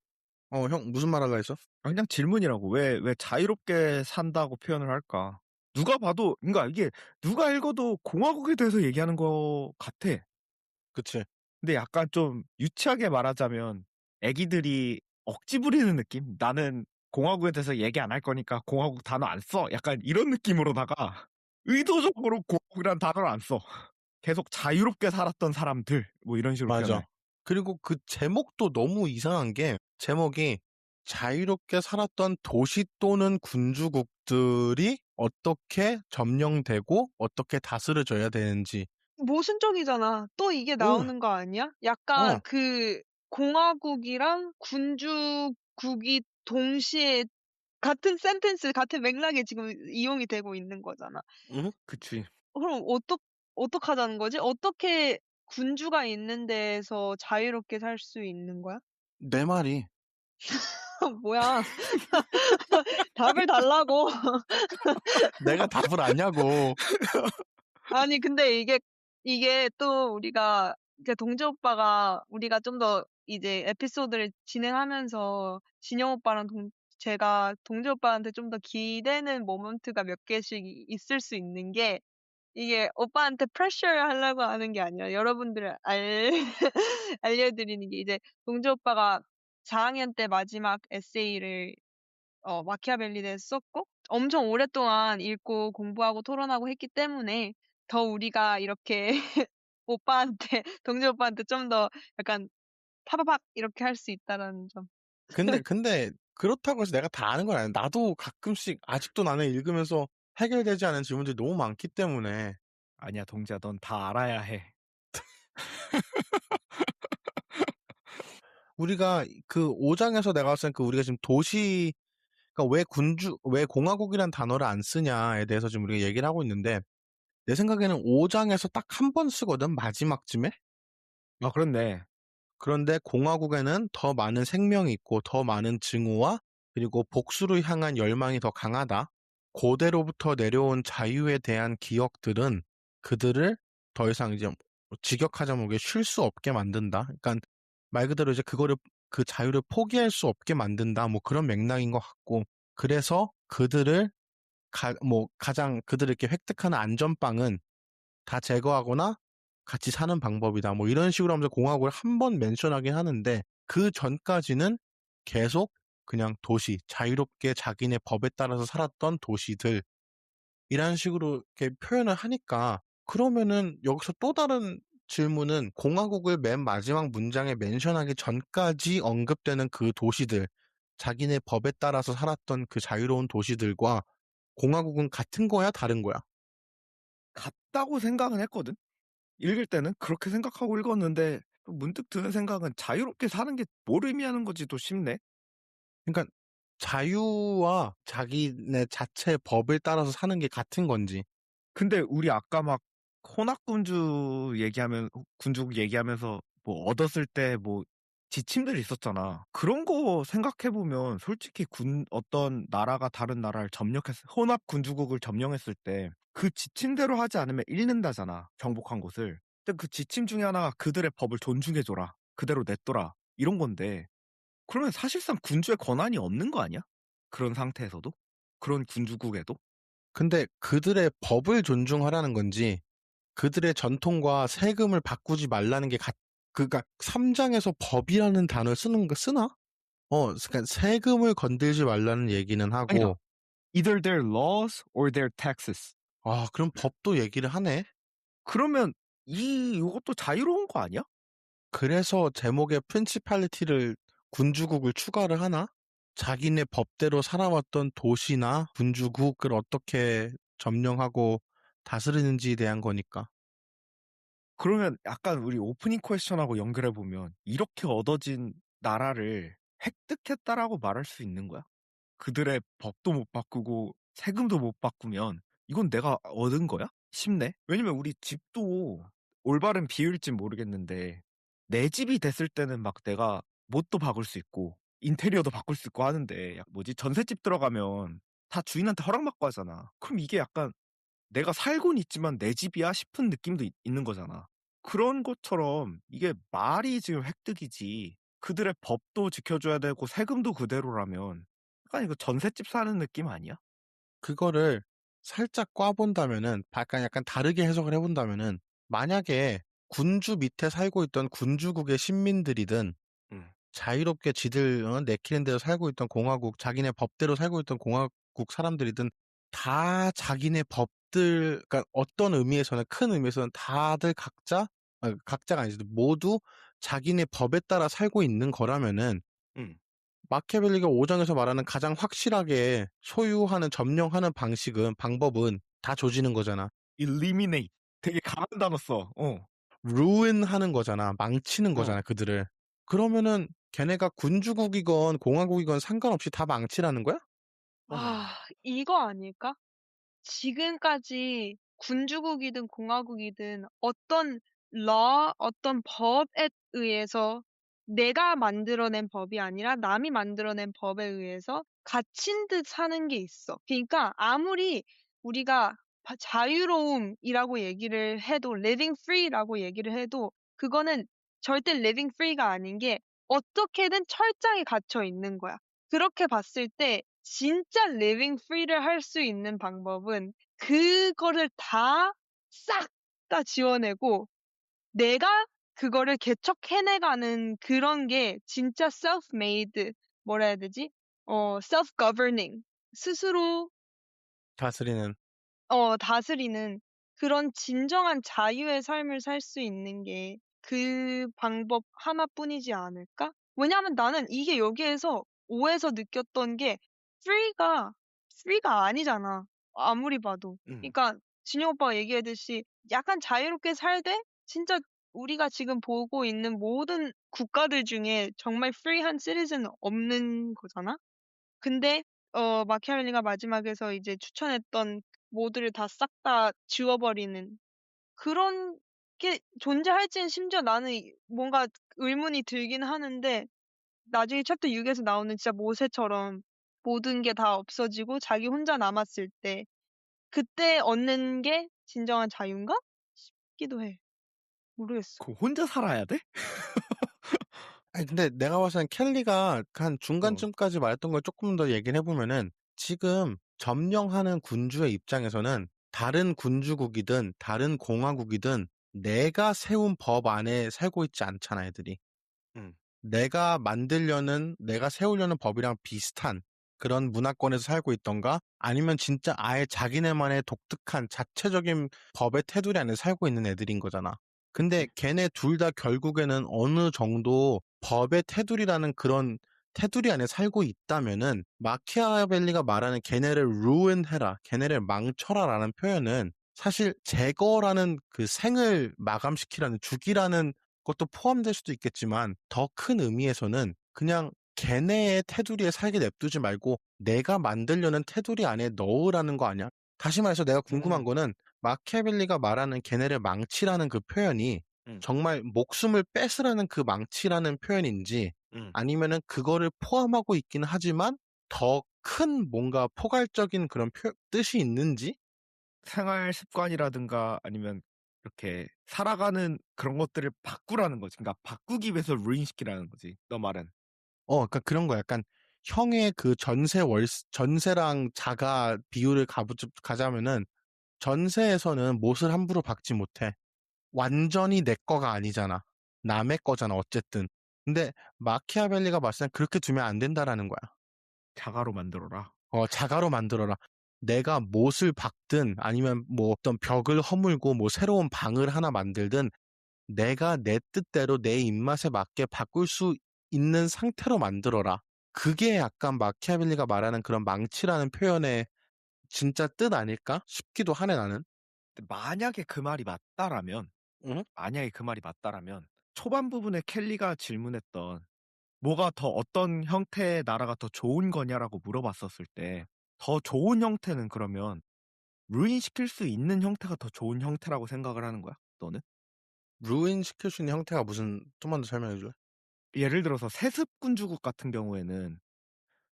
형, 무슨 말 할라 했어? 그냥 질문이라고. 왜 자유롭게 산다고 표현을 할까? 누가 봐도, 그러니까 이게 누가 읽어도 공화국에 대해서 얘기하는 거 같아. 그치. 근데 약간 좀 유치하게 말하자면 애기들이 억지 부리는 느낌? 나는 공화국에 대해서 얘기 안 할 거니까 공화국 단어 안 써. 약간 이런 느낌으로다가 의도적으로 공화국이라는 단어를 안 써. 계속 자유롭게 살았던 사람들 뭐 이런 식으로 표현을 해. 맞아. 그리고 그 제목도 너무 이상한 게, 제목이 자유롭게 살았던 도시 또는 군주국들이 어떻게 점령되고 어떻게 다스려져야 되는지. 모순적이잖아. 또 이게 응, 나오는 거 아니야? 약간 어, 그 공화국이랑 군주국이 동시에 같은 센텐스, 같은 맥락에 지금 이용이 되고 있는 거잖아. 응? 그치. 그럼 어떡하자는 거지? 어떻게 군주가 있는 데에서 자유롭게 살 수 있는 거야? 내 말이. 뭐야? 답을 달라고. 내가 답을 아냐고. 아니, 근데 이게 또 우리가, 이제 동재 오빠가, 우리가 좀 더 이제 에피소드를 진행하면서 진영 오빠랑 제가 동재 오빠한테 좀 더 기대는 모먼트가 몇 개씩 있을 수 있는 게, 이게 오빠한테 프레셔 하려고 하는 게 아니라 여러분들을 알려드리는 게, 이제 동재 오빠가 4학년 때 마지막 에세이를 마키아벨리에 대해서 썼고 엄청 오랫동안 읽고 공부하고 토론하고 했기 때문에 더 우리가 이렇게 오빠한테 동재 오빠한테 좀 더 약간 파바박 이렇게 할 수 있다라는 점. 근데 그렇다고 해서 내가 다 아는 건 아니야. 나도 가끔씩 아직도 나는 읽으면서 해결되지 않은 질문들이 너무 많기 때문에. 아니야 동지야 넌 다 알아야 해. 우리가 그 5장에서 내가 봤을 때 그 우리가 지금 그러니까 왜 공화국이란 단어를 안 쓰냐에 대해서 지금 우리가 얘기를 하고 있는데, 내 생각에는 5장에서 딱 한 번 쓰거든, 마지막쯤에. 아 그렇네. 그런데 공화국에는 더 많은 생명이 있고 더 많은 증오와 그리고 복수를 향한 열망이 더 강하다. 고대로부터 내려온 자유에 대한 기억들은 그들을 더 이상 이제 직역하자면 쉴 수 없게 만든다. 그러니까 말 그대로 이제 그 자유를 포기할 수 없게 만든다. 뭐 그런 맥락인 것 같고. 그래서 가장 그들을 이렇게 획득하는 안전빵은 다 제거하거나 같이 사는 방법이다. 뭐 이런 식으로 하면서 공화국을 한 번 멘션하긴 하는데, 그 전까지는 계속 그냥 자유롭게 자기네 법에 따라서 살았던 도시들, 이런 식으로 이렇게 표현을 하니까, 그러면은 여기서 또 다른 질문은, 공화국을 맨 마지막 문장에 멘션하기 전까지 언급되는 그 도시들, 자기네 법에 따라서 살았던 그 자유로운 도시들과 공화국은 같은 거야, 다른 거야? 같다고 생각은 했거든. 읽을 때는 그렇게 생각하고 읽었는데 또 문득 드는 생각은 자유롭게 사는 게 뭘 의미하는 건지도 싶네. 그러니까 자유와 자기네 자체 법을 따라서 사는 게 같은 건지. 근데 우리 아까 막 군주국 얘기하면서 뭐 얻었을 때 뭐 지침들이 있었잖아. 그런 거 생각해보면 솔직히 어떤 나라가 다른 나라를 혼합 군주국을 점령했을 때 그 지침대로 하지 않으면 잃는다잖아. 정복한 곳을. 근데 그 지침 중에 하나가 그들의 법을 존중해줘라. 그대로 냈더라. 이런 건데. 그러면 사실상 군주의 권한이 없는 거 아니야? 그런 상태에서도? 그런 군주국에도? 근데 그들의 법을 존중하라는 건지, 그들의 전통과 세금을 바꾸지 말라는 게 그니까 3장에서 법이라는 단어를 쓰나? 그러니까 세금을 건들지 말라는 얘기는 아니야. 하고, Either their laws or their taxes. 그럼 법도 얘기를 하네? 그러면 이것도 자유로운 거 아니야? 그래서 제목에 프린시팔리티를, 군주국을 추가를 하나? 자기네 법대로 살아왔던 도시나 군주국을 어떻게 점령하고 다스리는지에 대한 거니까. 그러면 약간 우리 오프닝 퀘스천하고 연결해 보면 이렇게 얻어진 나라를 획득했다라고 말할 수 있는 거야? 그들의 법도 못 바꾸고 세금도 못 바꾸면 이건 내가 얻은 거야? 싶네. 왜냐면 우리 집도 올바른 비유일진 모르겠는데 내 집이 됐을 때는 막 내가 못도 박을 수 있고 인테리어도 바꿀 수 있고 하는데 뭐지 전셋집 들어가면 다 주인한테 허락받고 하잖아. 그럼 이게 약간 내가 살고는 있지만 내 집이야 싶은 느낌도 있는 거잖아. 그런 것처럼 이게 말이 지금 획득이지 그들의 법도 지켜줘야 되고 세금도 그대로라면 약간 이거 전셋집 사는 느낌 아니야? 그거를 살짝 꽈본다면은, 약간 다르게 해석을 해본다면은, 만약에 군주 밑에 살고 있던 군주국의 신민들이든, 응. 자유롭게 지들 내키는 대로 살고 있던 공화국, 자기네 법대로 살고 있던 공화국 사람들이든, 다 자기네 법들, 그러니까 어떤 의미에서는, 큰 의미에서는 다들 각자가 아니지, 모두 자기네 법에 따라 살고 있는 거라면은, 응. 마키아벨리가 오정에서 말하는 가장 확실하게 소유하는, 점령하는 방법은 다 조지는 거잖아. eliminate 되게 강한 단어 써. ruin 하는 거잖아. 망치는 어. 거잖아, 그들을. 그러면은 걔네가 군주국이건 공화국이건 상관없이 다 망치라는 거야? 아, 이거 아닐까? 지금까지 군주국이든 공화국이든 어떤 어떤 법에 의해서 내가 만들어낸 법이 아니라 남이 만들어낸 법에 의해서 갇힌 듯 사는 게 있어. 그러니까 아무리 우리가 자유로움이라고 얘기를 해도 living free라고 얘기를 해도 그거는 절대 living free가 아닌 게 어떻게든 철장에 갇혀 있는 거야. 그렇게 봤을 때 진짜 living free를 할 수 있는 방법은 그거를 다 싹 다 지워내고 내가 그거를 개척해내가는 그런 게 진짜 self-made 뭐라 해야 되지? self-governing 스스로 다스리는. 다스리는 그런 진정한 자유의 삶을 살 수 있는 게 그 방법 하나뿐이지 않을까? 왜냐하면 나는 이게 여기에서 5에서 느꼈던 게 free가 아니잖아. 아무리 봐도. 응. 그러니까 진영 오빠가 얘기하듯이 약간 자유롭게 살되 진짜 우리가 지금 보고 있는 모든 국가들 중에 정말 free한 citizen은 없는 거잖아. 근데 마키아벨리가 마지막에서 이제 추천했던 모두를 다 싹 다 지워버리는 그런 게 존재할지는 심지어 나는 뭔가 의문이 들긴 하는데 나중에 챕터 6에서 나오는 진짜 모세처럼 모든 게 다 없어지고 자기 혼자 남았을 때 그때 얻는 게 진정한 자유인가? 싶기도 해. 모르겠어. 그거 혼자 살아야 돼? 아니, 근데 내가 봤을 땐 켈리가 한 어. 중간쯤까지 말했던 걸 조금 더 얘기를 해보면은, 지금 점령하는 군주의 입장에서는 다른 군주국이든 다른 공화국이든 내가 세운 법 안에 살고 있지 않잖아, 애들이. 응. 내가 세우려는 법이랑 비슷한 그런 문화권에서 살고 있던가, 아니면 진짜 아예 자기네만의 독특한 자체적인 법의 테두리 안에 살고 있는 애들인 거잖아. 근데 그치? 걔네 둘 다 결국에는 어느 정도 법의 테두리라는 그런 테두리 안에 살고 있다면은, 마키아벨리가 말하는 걔네를 ruin해라, 걔네를 망쳐라라는 표현은 사실 제거라는, 그 생을 마감시키라는, 죽이라는 것도 포함될 수도 있겠지만, 더 큰 의미에서는 그냥 걔네의 테두리에 살게 냅두지 말고 내가 만들려는 테두리 안에 넣으라는 거 아니야? 다시 말해서 내가 궁금한 음. 거는, 마키아벨리가 말하는 걔네를 망치라는 그 표현이 응. 정말 목숨을 뺏으라는 그 망치라는 표현인지, 응. 아니면은 그거를 포함하고 있긴 하지만 더 큰 뭔가 포괄적인 그런 뜻이 있는지. 생활 습관이라든가 아니면 이렇게 살아가는 그런 것들을 바꾸라는 거지. 그러니까 바꾸기 위해서 루인시키라는 거지. 너 말은. 그러니까 그런 거 약간, 형의 그 전세랑 자가 비율을 가자면은, 전세에서는 못을 함부로 박지 못해. 완전히 내 거가 아니잖아. 남의 거잖아, 어쨌든. 근데 마키아벨리가 봤을 땐 그렇게 두면 안 된다라는 거야. 자가로 만들어라. 자가로 만들어라. 내가 못을 박든 아니면 뭐 어떤 벽을 허물고 뭐 새로운 방을 하나 만들든, 내가 내 뜻대로 내 입맛에 맞게 바꿀 수 있는 상태로 만들어라. 그게 약간 마키아벨리가 말하는 그런 망치라는 표현의 진짜 뜻 아닐까 싶기도 하네, 나는. 근데 만약에 그 말이 맞다라면, 응? 만약에 그 말이 맞다라면 초반 부분에 켈리가 질문했던 뭐가 더 어떤 형태의 나라가 더 좋은 거냐라고 물어봤었을 때 더 좋은 형태는 그러면 루인시킬 수 있는 형태가 더 좋은 형태라고 생각을 하는 거야? 너는? 루인시킬 수 있는 형태가 무슨 좀만 더 설명해 줄래? 예를 들어서 세습 군주국 같은 경우에는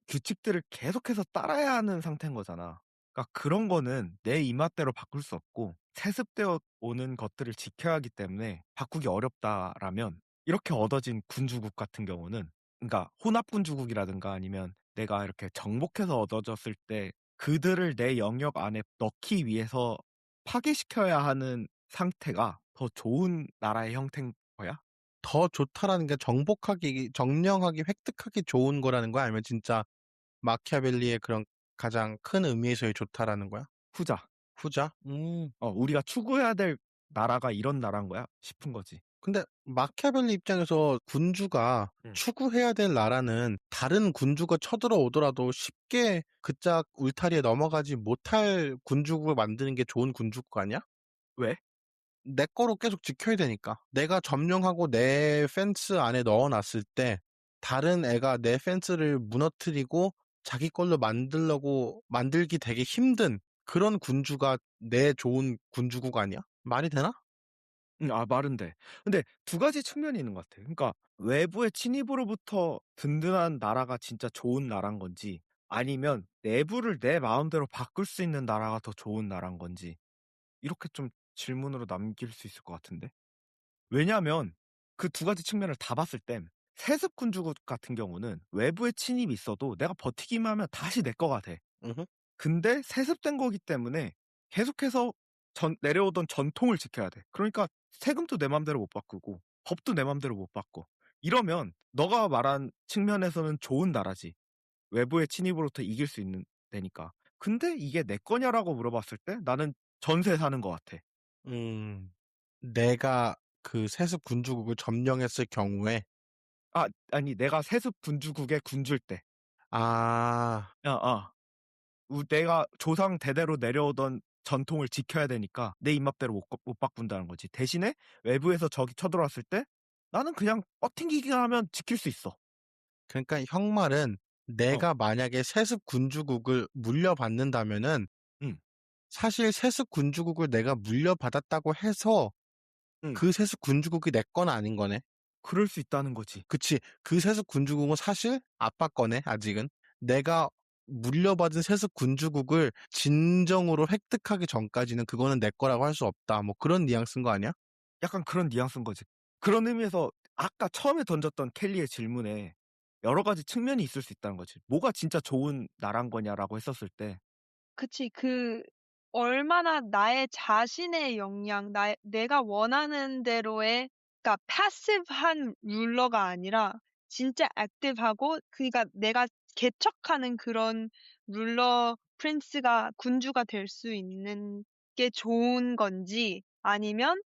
규칙들을 계속해서 따라야 하는 상태인 거잖아. 그러니까 그런 거는 내 입맛대로 바꿀 수 없고 세습되어 오는 것들을 지켜야 하기 때문에 바꾸기 어렵다라면 이렇게 얻어진 군주국 같은 경우는 그러니까 혼합 군주국이라든가 아니면 내가 이렇게 정복해서 얻어졌을 때 그들을 내 영역 안에 넣기 위해서 파괴시켜야 하는 상태가 더 좋은 나라의 형태인 거야? 더 좋다라는 게 정복하기, 정령하기, 획득하기 좋은 거라는 거야? 아니면 진짜 마키아벨리의 그런 가장 큰 의미에서의 좋다라는 거야? 후자. 후자? 우리가 추구해야 될 나라가 이런 나라인 거야 싶은 거지. 근데 마키아벨리 입장에서 군주가 추구해야 될 나라는 다른 군주가 쳐들어오더라도 쉽게 그짝 울타리에 넘어가지 못할 군주국을 만드는 게 좋은 군주국 아니야? 왜? 내 거로 계속 지켜야 되니까. 내가 점령하고 내 펜스 안에 넣어놨을 때 다른 애가 내 펜스를 무너뜨리고 자기 걸로 만들기 되게 힘든 그런 군주가 내 좋은 군주국 아니야? 말이 되나? 말은 돼. 근데 두 가지 측면이 있는 것 같아. 그러니까 외부의 침입으로부터 든든한 나라가 진짜 좋은 나라인 건지 아니면 내부를 내 마음대로 바꿀 수 있는 나라가 더 좋은 나라인 건지 이렇게 좀 질문으로 남길 수 있을 것 같은데. 왜냐면 그 두 가지 측면을 다 봤을 땐 세습 군주국 같은 경우는 외부의 침입이 있어도 내가 버티기만 하면 다시 내 거가 돼. 으흠. 근데 세습된 거기 때문에 계속해서 내려오던 전통을 지켜야 돼. 그러니까 세금도 내 맘대로 못 바꾸고 법도 내 맘대로 못 바꿔. 이러면 너가 말한 측면에서는 좋은 나라지. 외부의 침입으로부터 이길 수 있는 데니까. 근데 이게 내 거냐라고 물어봤을 때 나는 전세 사는 것 같아. 내가 그 세습 군주국을 점령했을 경우에 아니 내가 세습 군주국의 군주일 때. 아, 내가 조상 대대로 내려오던 전통을 지켜야 되니까 내 입맛대로 못 바꾼다는 거지. 대신에 외부에서 적이 쳐들어왔을 때 나는 그냥 버팅기기만 하면 지킬 수 있어. 그러니까 형 말은 내가 만약에 세습 군주국을 물려받는다면은 응, 사실 세습 군주국을 내가 물려받았다고 해서 응. 그 세습 군주국이 내 건 아닌 거네. 그럴 수 있다는 거지. 그치. 그 세습 군주국은 사실 아빠 거네, 아직은. 내가 물려받은 세습 군주국을 진정으로 획득하기 전까지는 그거는 내 거라고 할 수 없다. 뭐 그런 뉘앙스인 거 아니야? 약간 그런 뉘앙스인 거지. 그런 의미에서 아까 처음에 던졌던 켈리의 질문에 여러 가지 측면이 있을 수 있다는 거지. 뭐가 진짜 좋은 나란 거냐라고 했었을 때. 그치. 얼마나 나의 자신의 역량, 내가 원하는 대로의, 그러니까 패시브한 룰러가 아니라 진짜 액티브하고, 그러니까 내가 개척하는 그런 룰러 프린스가, 군주가 될 수 있는 게 좋은 건지, 아니면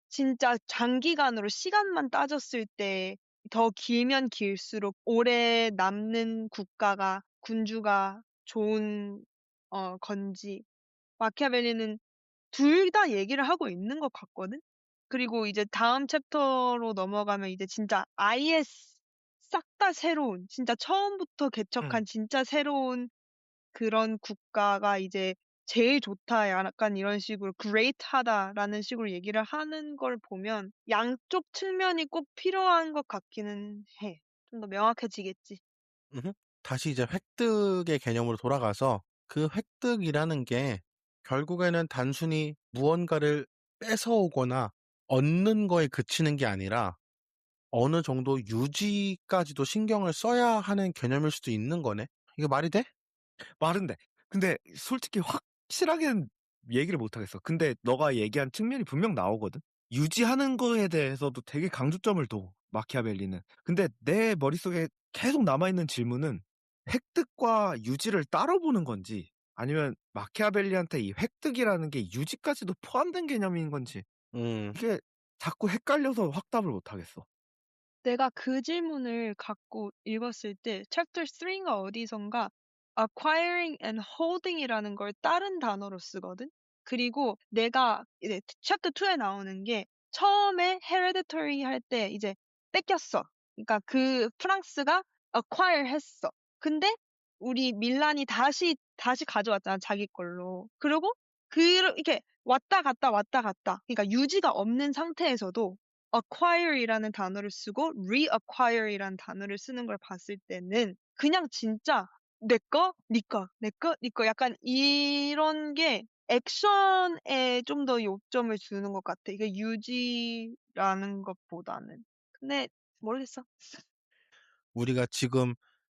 진짜 장기간으로 시간만 따졌을 때 더 길면 길수록 오래 남는 군주가 좋은 건지. 마키아벨리는 둘 다 얘기를 하고 있는 것 같거든? 그리고 이제 다음 챕터로 넘어가면 이제 진짜 아예 싹 다 새로운, 진짜 처음부터 응. 개척한 진짜 새로운 그런 국가가 이제 제일 좋다. 약간 이런 식으로 great하다라는 식으로 얘기를 하는 걸 보면 양쪽 측면이 꼭 필요한 것 같기는 해. 좀 더 명확해지겠지. 음흠. 다시 이제 획득의 개념으로 돌아가서 그 획득이라는 게 결국에는 단순히 무언가를 뺏어오거나 얻는 거에 그치는 게 아니라 어느 정도 유지까지도 신경을 써야 하는 개념일 수도 있는 거네. 이게 말이 돼? 말은 돼. 근데 솔직히 확실하게는 얘기를 못 하겠어. 근데 너가 얘기한 측면이 분명 나오거든. 유지하는 거에 대해서도 되게 강조점을 둬. 마키아벨리는. 근데 내 머릿속에 계속 남아있는 질문은 획득과 유지를 따로 보는 건지 아니면 마키아벨리한테 이 획득이라는 게 유지까지도 포함된 개념인 건지 음, 이게 자꾸 헷갈려서 확답을 못 하겠어. 내가 그 질문을 갖고 읽었을 때 챕터 3인가 어디선가 acquiring and holding이라는 걸 다른 단어로 쓰거든. 그리고 내가 이제 챕터 2에 나오는 게 처음에 hereditary 할 때 이제 뺏겼어. 그러니까 그 프랑스가 acquire 했어. 근데 우리 밀란이 다시 가져왔잖아, 자기 걸로. 그리고 이렇게 왔다 갔다 왔다 갔다. 그러니까 유지가 없는 상태에서도 acquire이라는 단어를 쓰고 reacquire이라는 단어를 쓰는 걸 봤을 때는 그냥 진짜 내 거, 네 거, 내 거, 네 거 약간 이런 게 액션에 좀 더 요점을 두는 것 같아. 이게 유지라는 것보다는. 근데 모르겠어. 우리가 지금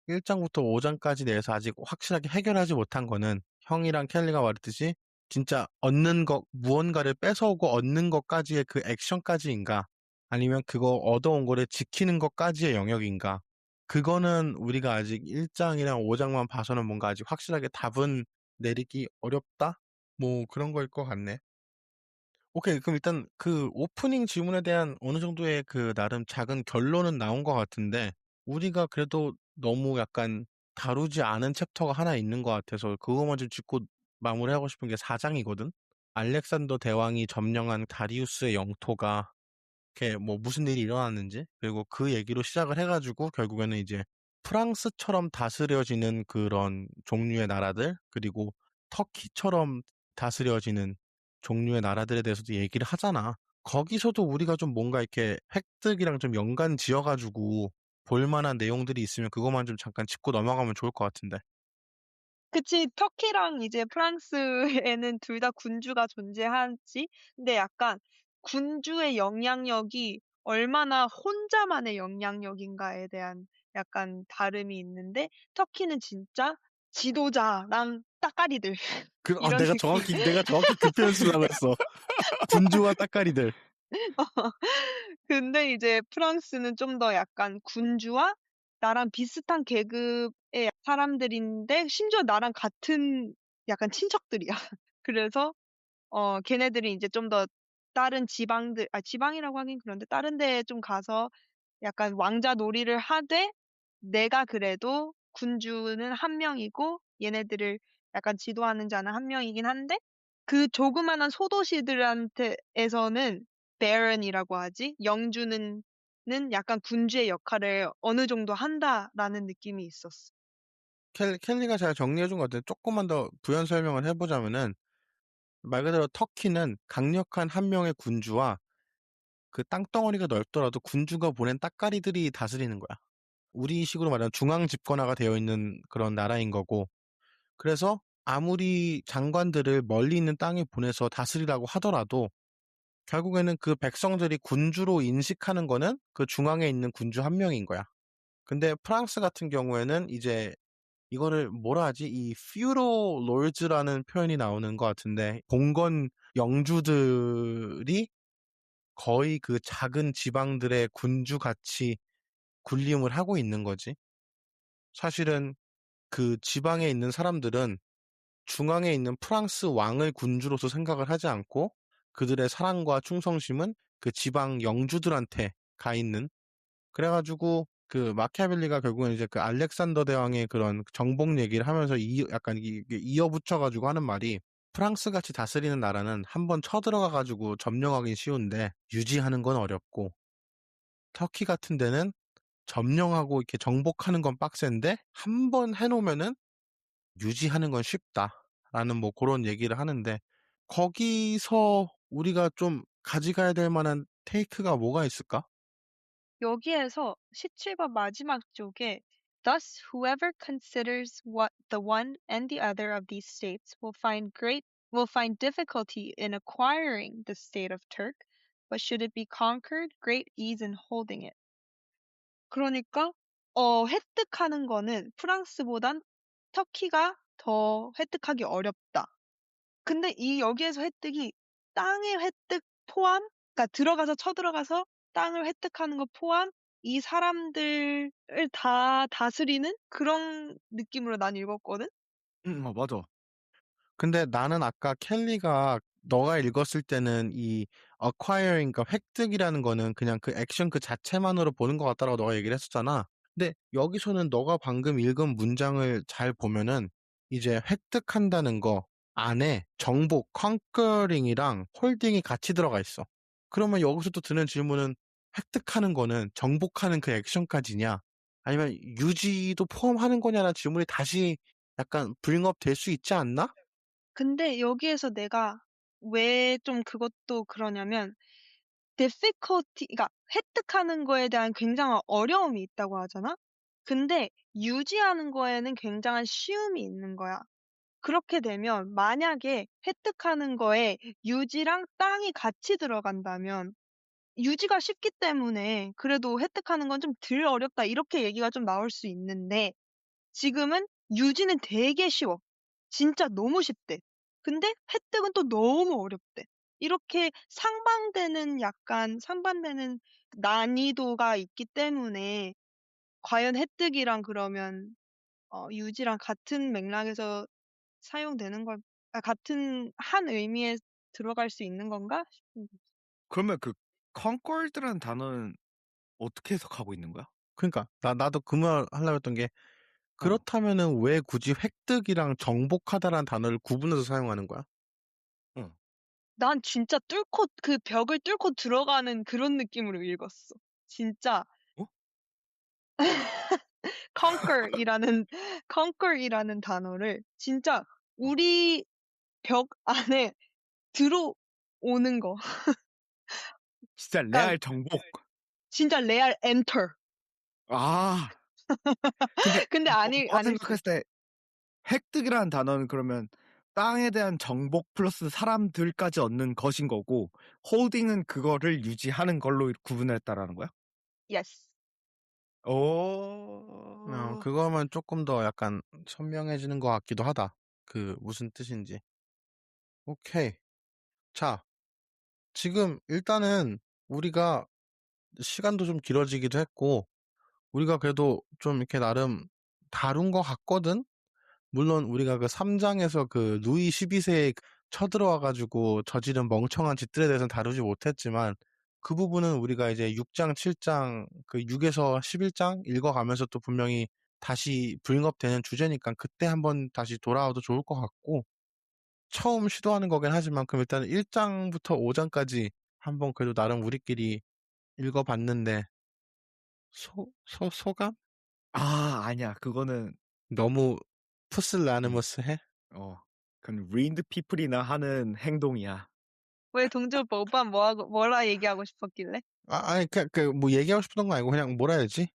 1장부터 5장까지 대해서 아직 확실하게 해결하지 못한 거는 형이랑 켈리가 말했듯이 진짜 얻는 것, 무언가를 뺏어오고 얻는 것까지의 그 액션까지인가? 아니면 그거 얻어온 거를 지키는 것까지의 영역인가? 그거는 우리가 아직 1장이랑 5장만 봐서는 뭔가 아직 확실하게 답은 내리기 어렵다? 뭐 그런 거일 것 같네. 오케이. 그럼 일단 그 오프닝 질문에 대한 어느 정도의 그 나름 작은 결론은 나온 것 같은데, 우리가 그래도 너무 약간 다루지 않은 챕터가 하나 있는 것 같아서 그거만 좀 짚고 마무리하고 싶은 게 4장이거든? 알렉산더 대왕이 점령한 다리우스의 영토가 이렇게 뭐 무슨 일이 일어났는지, 그리고 그 얘기로 시작을 해가지고 결국에는 이제 프랑스처럼 다스려지는 그런 종류의 나라들, 그리고 터키처럼 다스려지는 종류의 나라들에 대해서도 얘기를 하잖아. 거기서도 우리가 좀 뭔가 이렇게 획득이랑 좀 연관 지어가지고 볼만한 내용들이 있으면 그것만 좀 잠깐 짚고 넘어가면 좋을 것 같은데. 그치. 터키랑 이제 프랑스에는 둘 다 군주가 존재하지. 근데 약간 군주의 영향력이 얼마나 혼자만의 영향력인가에 대한 약간 다름이 있는데, 터키는 진짜 지도자랑 따까리들 이런 느낌. 내가 정확히 그 표현 쓰려고 했어. 군주와 따까리들. 근데 이제 프랑스는 좀 더 약간 군주와 나랑 비슷한 계급의 사람들인데 심지어 나랑 같은 약간 친척들이야. 그래서 걔네들이 이제 좀 더 다른 지방들, 지방이라고 하긴 그런데 다른 데에 좀 가서 약간 왕자 놀이를 하되, 내가 그래도 군주는 한 명이고 얘네들을 약간 지도하는 자는 한 명이긴 한데, 그 조그마한 소도시들한테에서는 베런이라고 하지. 영주는 약간 군주의 역할을 어느 정도 한다라는 느낌이 있었어. 켈리가 잘 정리해준 것 같은데 조금만 더 부연 설명을 해보자면은, 말 그대로 터키는 강력한 한 명의 군주와 그 땅덩어리가 넓더라도 군주가 보낸 따까리들이 다스리는 거야. 우리식으로 말하면 중앙 집권화가 되어 있는 그런 나라인 거고, 그래서 아무리 장관들을 멀리 있는 땅에 보내서 다스리라고 하더라도 결국에는 그 백성들이 군주로 인식하는 거는 그 중앙에 있는 군주 한 명인 거야. 근데 프랑스 같은 경우에는 이제 이거를 뭐라 하지? 이 feudal lords라는 표현이 나오는 것 같은데, 봉건 영주들이 거의 그 작은 지방들의 군주같이 군림을 하고 있는 거지. 사실은 그 지방에 있는 사람들은 중앙에 있는 프랑스 왕을 군주로서 생각을 하지 않고 그들의 사랑과 충성심은 그 지방 영주들한테 가 있는. 그래가지고 그 마키아벨리가 결국은 이제 그 알렉산더 대왕의 그런 정복 얘기를 하면서 약간 이게 이어붙여가지고 하는 말이, 프랑스 같이 다스리는 나라는 한번 쳐들어가가지고 점령하기 쉬운데 유지하는 건 어렵고, 터키 같은 데는 점령하고 이렇게 정복하는 건 빡센데 한 번 해놓으면은 유지하는 건 쉽다라는 뭐 그런 얘기를 하는데, 거기서 우리가 좀 가져가야 될 만한 테이크가 뭐가 있을까? 여기에서 17번 마지막 쪽에 Thus, whoever considers what the one and the other of these states will find difficulty in acquiring the state of Turk, but should it be conquered, great ease in holding it. 그러니까 획득하는 거는 프랑스보단 터키가 더 획득하기 어렵다. 근데 이 여기에서 획득이 땅의 획득 포함, 그러니까 들어가서 쳐들어가서 땅을 획득하는 거 포함 이 사람들을 다 다스리는 그런 느낌으로 난 읽었거든. 맞아. 근데 나는 아까 켈리가 너가 읽었을 때는 이 acquiring, 그러니까 획득이라는 거는 그냥 그 액션 그 자체만으로 보는 것 같다라고 너가 얘기를 했었잖아. 근데 여기서는 너가 방금 읽은 문장을 잘 보면은 이제 획득한다는 거 안에 정복, conquering이랑 홀딩이 같이 들어가 있어. 그러면 여기서 또 드는 질문은, 획득하는 거는 정복하는 그 액션까지냐? 아니면 유지도 포함하는 거냐라는 질문이 다시 약간 bring up 될 수 있지 않나? 근데 여기에서 내가 왜 좀 그것도 그러냐면 그러니까 획득하는 거에 대한 굉장한 어려움이 있다고 하잖아? 근데 유지하는 거에는 굉장한 쉬움이 있는 거야. 그렇게 되면 만약에 획득하는 거에 유지랑 땅이 같이 들어간다면 유지가 쉽기 때문에 그래도 획득하는 건 좀 덜 어렵다 이렇게 얘기가 좀 나올 수 있는데 지금은 유지는 되게 쉬워. 진짜 너무 쉽대. 근데 획득은 또 너무 어렵대. 이렇게 상반되는 난이도가 있기 때문에 과연 획득이랑 그러면 유지랑 같은 맥락에서 사용되는 걸 같은 한 의미에 들어갈 수 있는 건가 싶은 거지. 그러면 그 concord라는 단어는 어떻게 해석하고 있는 거야? 그러니까 나도 그 말 하려고 했던 게 어. 그렇다면은 왜 굳이 획득이랑 정복하다라는 단어를 구분해서 사용하는 거야? 어. 난 진짜 그 벽을 뚫고 들어가는 그런 느낌으로 읽었어. 진짜 어? conquer이라는 conquer이라는 단어를 진짜 우리 벽 안에 들어오는 거. 진짜 그러니까 레알 정복. 진짜 레알 enter. 아. 근데 근데 너가 아닐 수도 생각했을 있어. 때 획득이라는 단어는 그러면 땅에 대한 정복 플러스 사람들까지 얻는 것인 거고 홀딩은 그거를 유지하는 걸로 구분했다라는 거야? Yes. 오. 그거면 조금 더 약간 선명해지는 것 같기도 하다. 그 무슨 뜻인지. 오케이. 자, 지금 일단은 우리가 시간도 좀 길어지기도 했고, 우리가 그래도 좀 이렇게 나름 다룬 것 같거든? 물론 우리가 그 3장에서 그 루이 12세에 쳐들어와가지고 저지른 멍청한 짓들에 대해서는 다루지 못했지만, 그 부분은 우리가 이제 6장, 7장, 그 6에서 11장 읽어가면서 또 분명히 다시 브링업되는 주제니까 그때 한번 다시 돌아와도 좋을 것 같고, 처음 시도하는 거긴 하지만 그럼 일단 1장부터 5장까지 한번 그래도 나름 우리끼리 읽어봤는데 소감? 아니야. 그거는 너무 음. 푸슬라니머스해? 그건 read people이나 하는 행동이야. 왜 동주 오빠 뭐라 얘기하고 싶었길래? 아니 뭐 얘기하고 싶던 거 아니고 그냥 뭐라 해야지?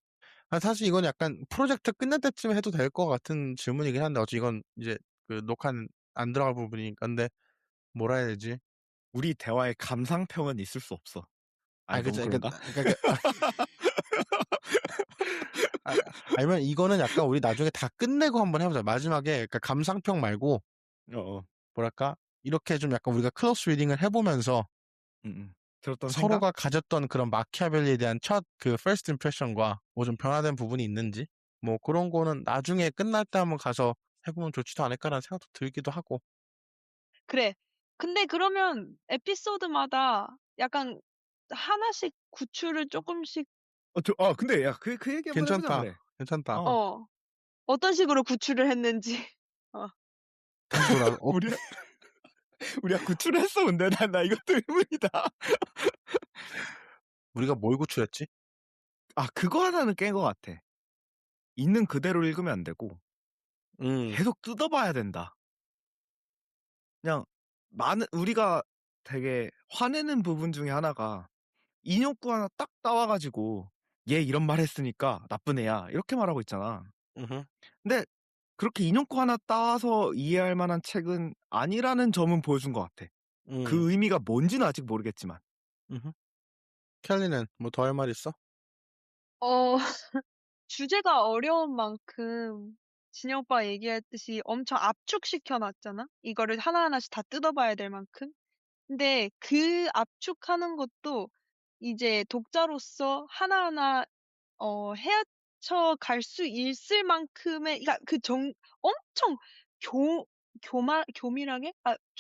사실 이건 약간 프로젝트 끝날 때쯤 해도 될 것 같은 질문이긴 한데 어차피 이건 이제 그 녹화는 안 들어갈 부분이니까 근데 뭐라 해야 되지? 우리 대화에 감상평은 있을 수 없어. 아니 너무 그쵸 그런가? 아, 아니면 이거는 약간 우리 나중에 다 끝내고 한번 해보자. 마지막에 그러니까 감상평 말고 어어. 뭐랄까 이렇게 좀 약간 우리가 클로스 리딩을 해보면서 들었던 생각? 서로가 가졌던 그런 마키아벨리에 대한 첫 그 first impression과 뭐 좀 변화된 부분이 있는지 뭐 그런 거는 나중에 끝날 때 한번 가서 해보면 좋지도 않을까라는 생각도 들기도 하고. 그래. 근데 그러면 에피소드마다 약간 하나씩 구출을 조금씩 근데 야, 그 얘기 한번 해보자 괜찮다. 그래. 괜찮다. 어. 어떤 식으로 구출을 했는지. 어. 다시 돌아. 우리가 우리가 구출했어. 근데 나 이것도 의문이다. 우리가 뭘 구출했지? 그거 하나는 깬 것 같아. 있는 그대로 읽으면 안 되고 음. 계속 뜯어봐야 된다. 그냥 우리가 되게 화내는 부분 중에 하나가 인용구 하나 딱 따와가지고 얘 이런 말 했으니까 나쁜 애야 이렇게 말하고 있잖아. 음흠. 근데 그렇게 인용구 하나 따와서 이해할 만한 책은 아니라는 점은 보여준 것 같아. 음. 그 의미가 뭔지는 아직 모르겠지만. 음흠. 켈리는 뭐 더 할 말 있어? 어, 주제가 어려운 만큼 진영 오빠 얘기했듯이 엄청 압축시켜 놨잖아? 이거를 하나하나씩 다 뜯어봐야 될 만큼. 근데 그 압축하는 것도 이제 독자로서 하나하나 헤쳐 갈 수 있을 만큼의 그러니까 엄청 교 교밀하게?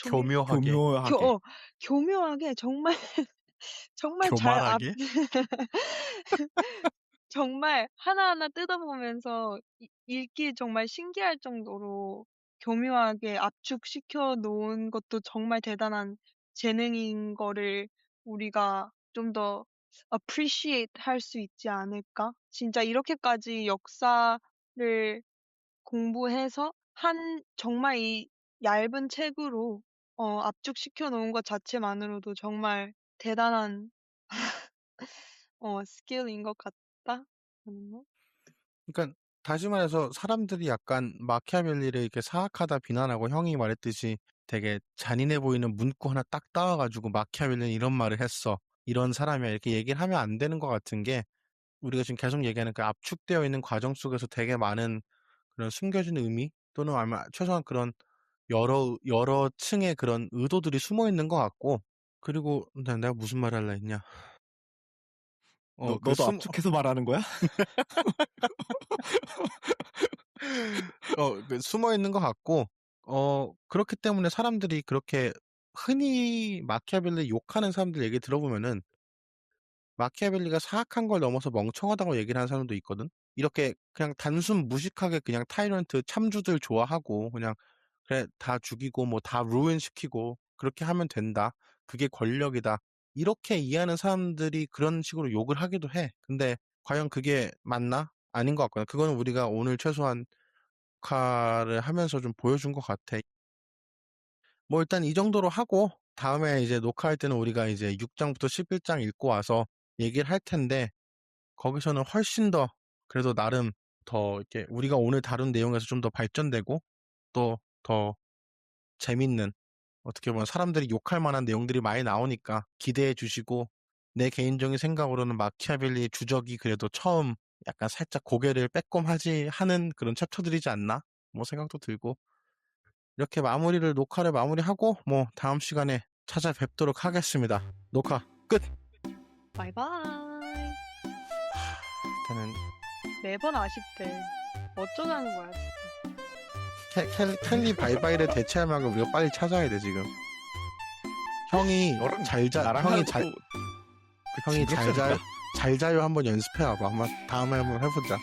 교묘하게. 교 교묘하게. 교묘하게 정말 정말 잘 교만하게? 정말 하나하나 뜯어보면서 읽기 정말 신기할 정도로 교묘하게 압축시켜 놓은 것도 정말 대단한 재능인 거를 우리가 좀 더 appreciate 할 수 있지 않을까? 진짜 이렇게까지 역사를 공부해서 정말 이 얇은 책으로 압축시켜 놓은 것 자체만으로도 정말 대단한 스킬인 것 같다? 하는 거? 그러니까 다시 말해서 사람들이 약간 마키아벨리를 이렇게 사악하다 비난하고 형이 말했듯이 되게 잔인해 보이는 문구 하나 딱 따와가지고 마키아벨리는 이런 말을 했어. 이런 사람이야. 이렇게 얘기를 하면 안 되는 것 같은 게 우리가 지금 계속 얘기하는 그 압축되어 있는 과정 속에서 되게 많은 그런 숨겨진 의미 또는 아마 최소한 그런 여러 층의 그런 의도들이 숨어 있는 것 같고 그리고 내가 무슨 말을 하려 했냐? 그 너도 압축해서 말하는 거야? 그 숨어 있는 것 같고, 그렇기 때문에 사람들이 그렇게 흔히 마키아벨리 욕하는 사람들 얘기 들어보면은 마키아벨리가 사악한 걸 넘어서 멍청하다고 얘기를 하는 사람도 있거든? 이렇게 그냥 단순 무식하게 그냥 타이런트 참주들 좋아하고 그냥 그래, 다 죽이고 뭐 다 루인시키고 그렇게 하면 된다. 그게 권력이다. 이렇게 이해하는 사람들이 그런 식으로 욕을 하기도 해. 근데 과연 그게 맞나? 아닌 것 같거든. 그거는 우리가 오늘 최소한 녹화를 하면서 좀 보여준 것 같아. 뭐 일단 이 정도로 하고 다음에 이제 녹화할 때는 우리가 이제 6장부터 11장 읽고 와서 얘기를 할 텐데 거기서는 훨씬 더 그래도 나름 더 이렇게 우리가 오늘 다룬 내용에서 좀 더 발전되고 또 더 재밌는 어떻게 보면 사람들이 욕할 만한 내용들이 많이 나오니까 기대해 주시고 내 개인적인 생각으로는 마키아벨리의 주적이 그래도 처음 약간 살짝 고개를 빼꼼하지 하는 그런 챕터들이지 않나? 뭐 생각도 들고 이렇게 녹화를 마무리하고 뭐 다음 시간에 찾아뵙도록 하겠습니다. 녹화 끝! 바이바이. 일단은 매번 아쉽대. 어쩌자는 거야, 진짜. 켈리 바이바이를 대체할 만큼 우리가 빨리 찾아야 돼 지금. 형이 너랑 잘자 나랑 형이 하는 잘 것도 형이 징그럽지 않을까? 잘 자요 한번 연습해 와봐. 다음에 한번 해보자.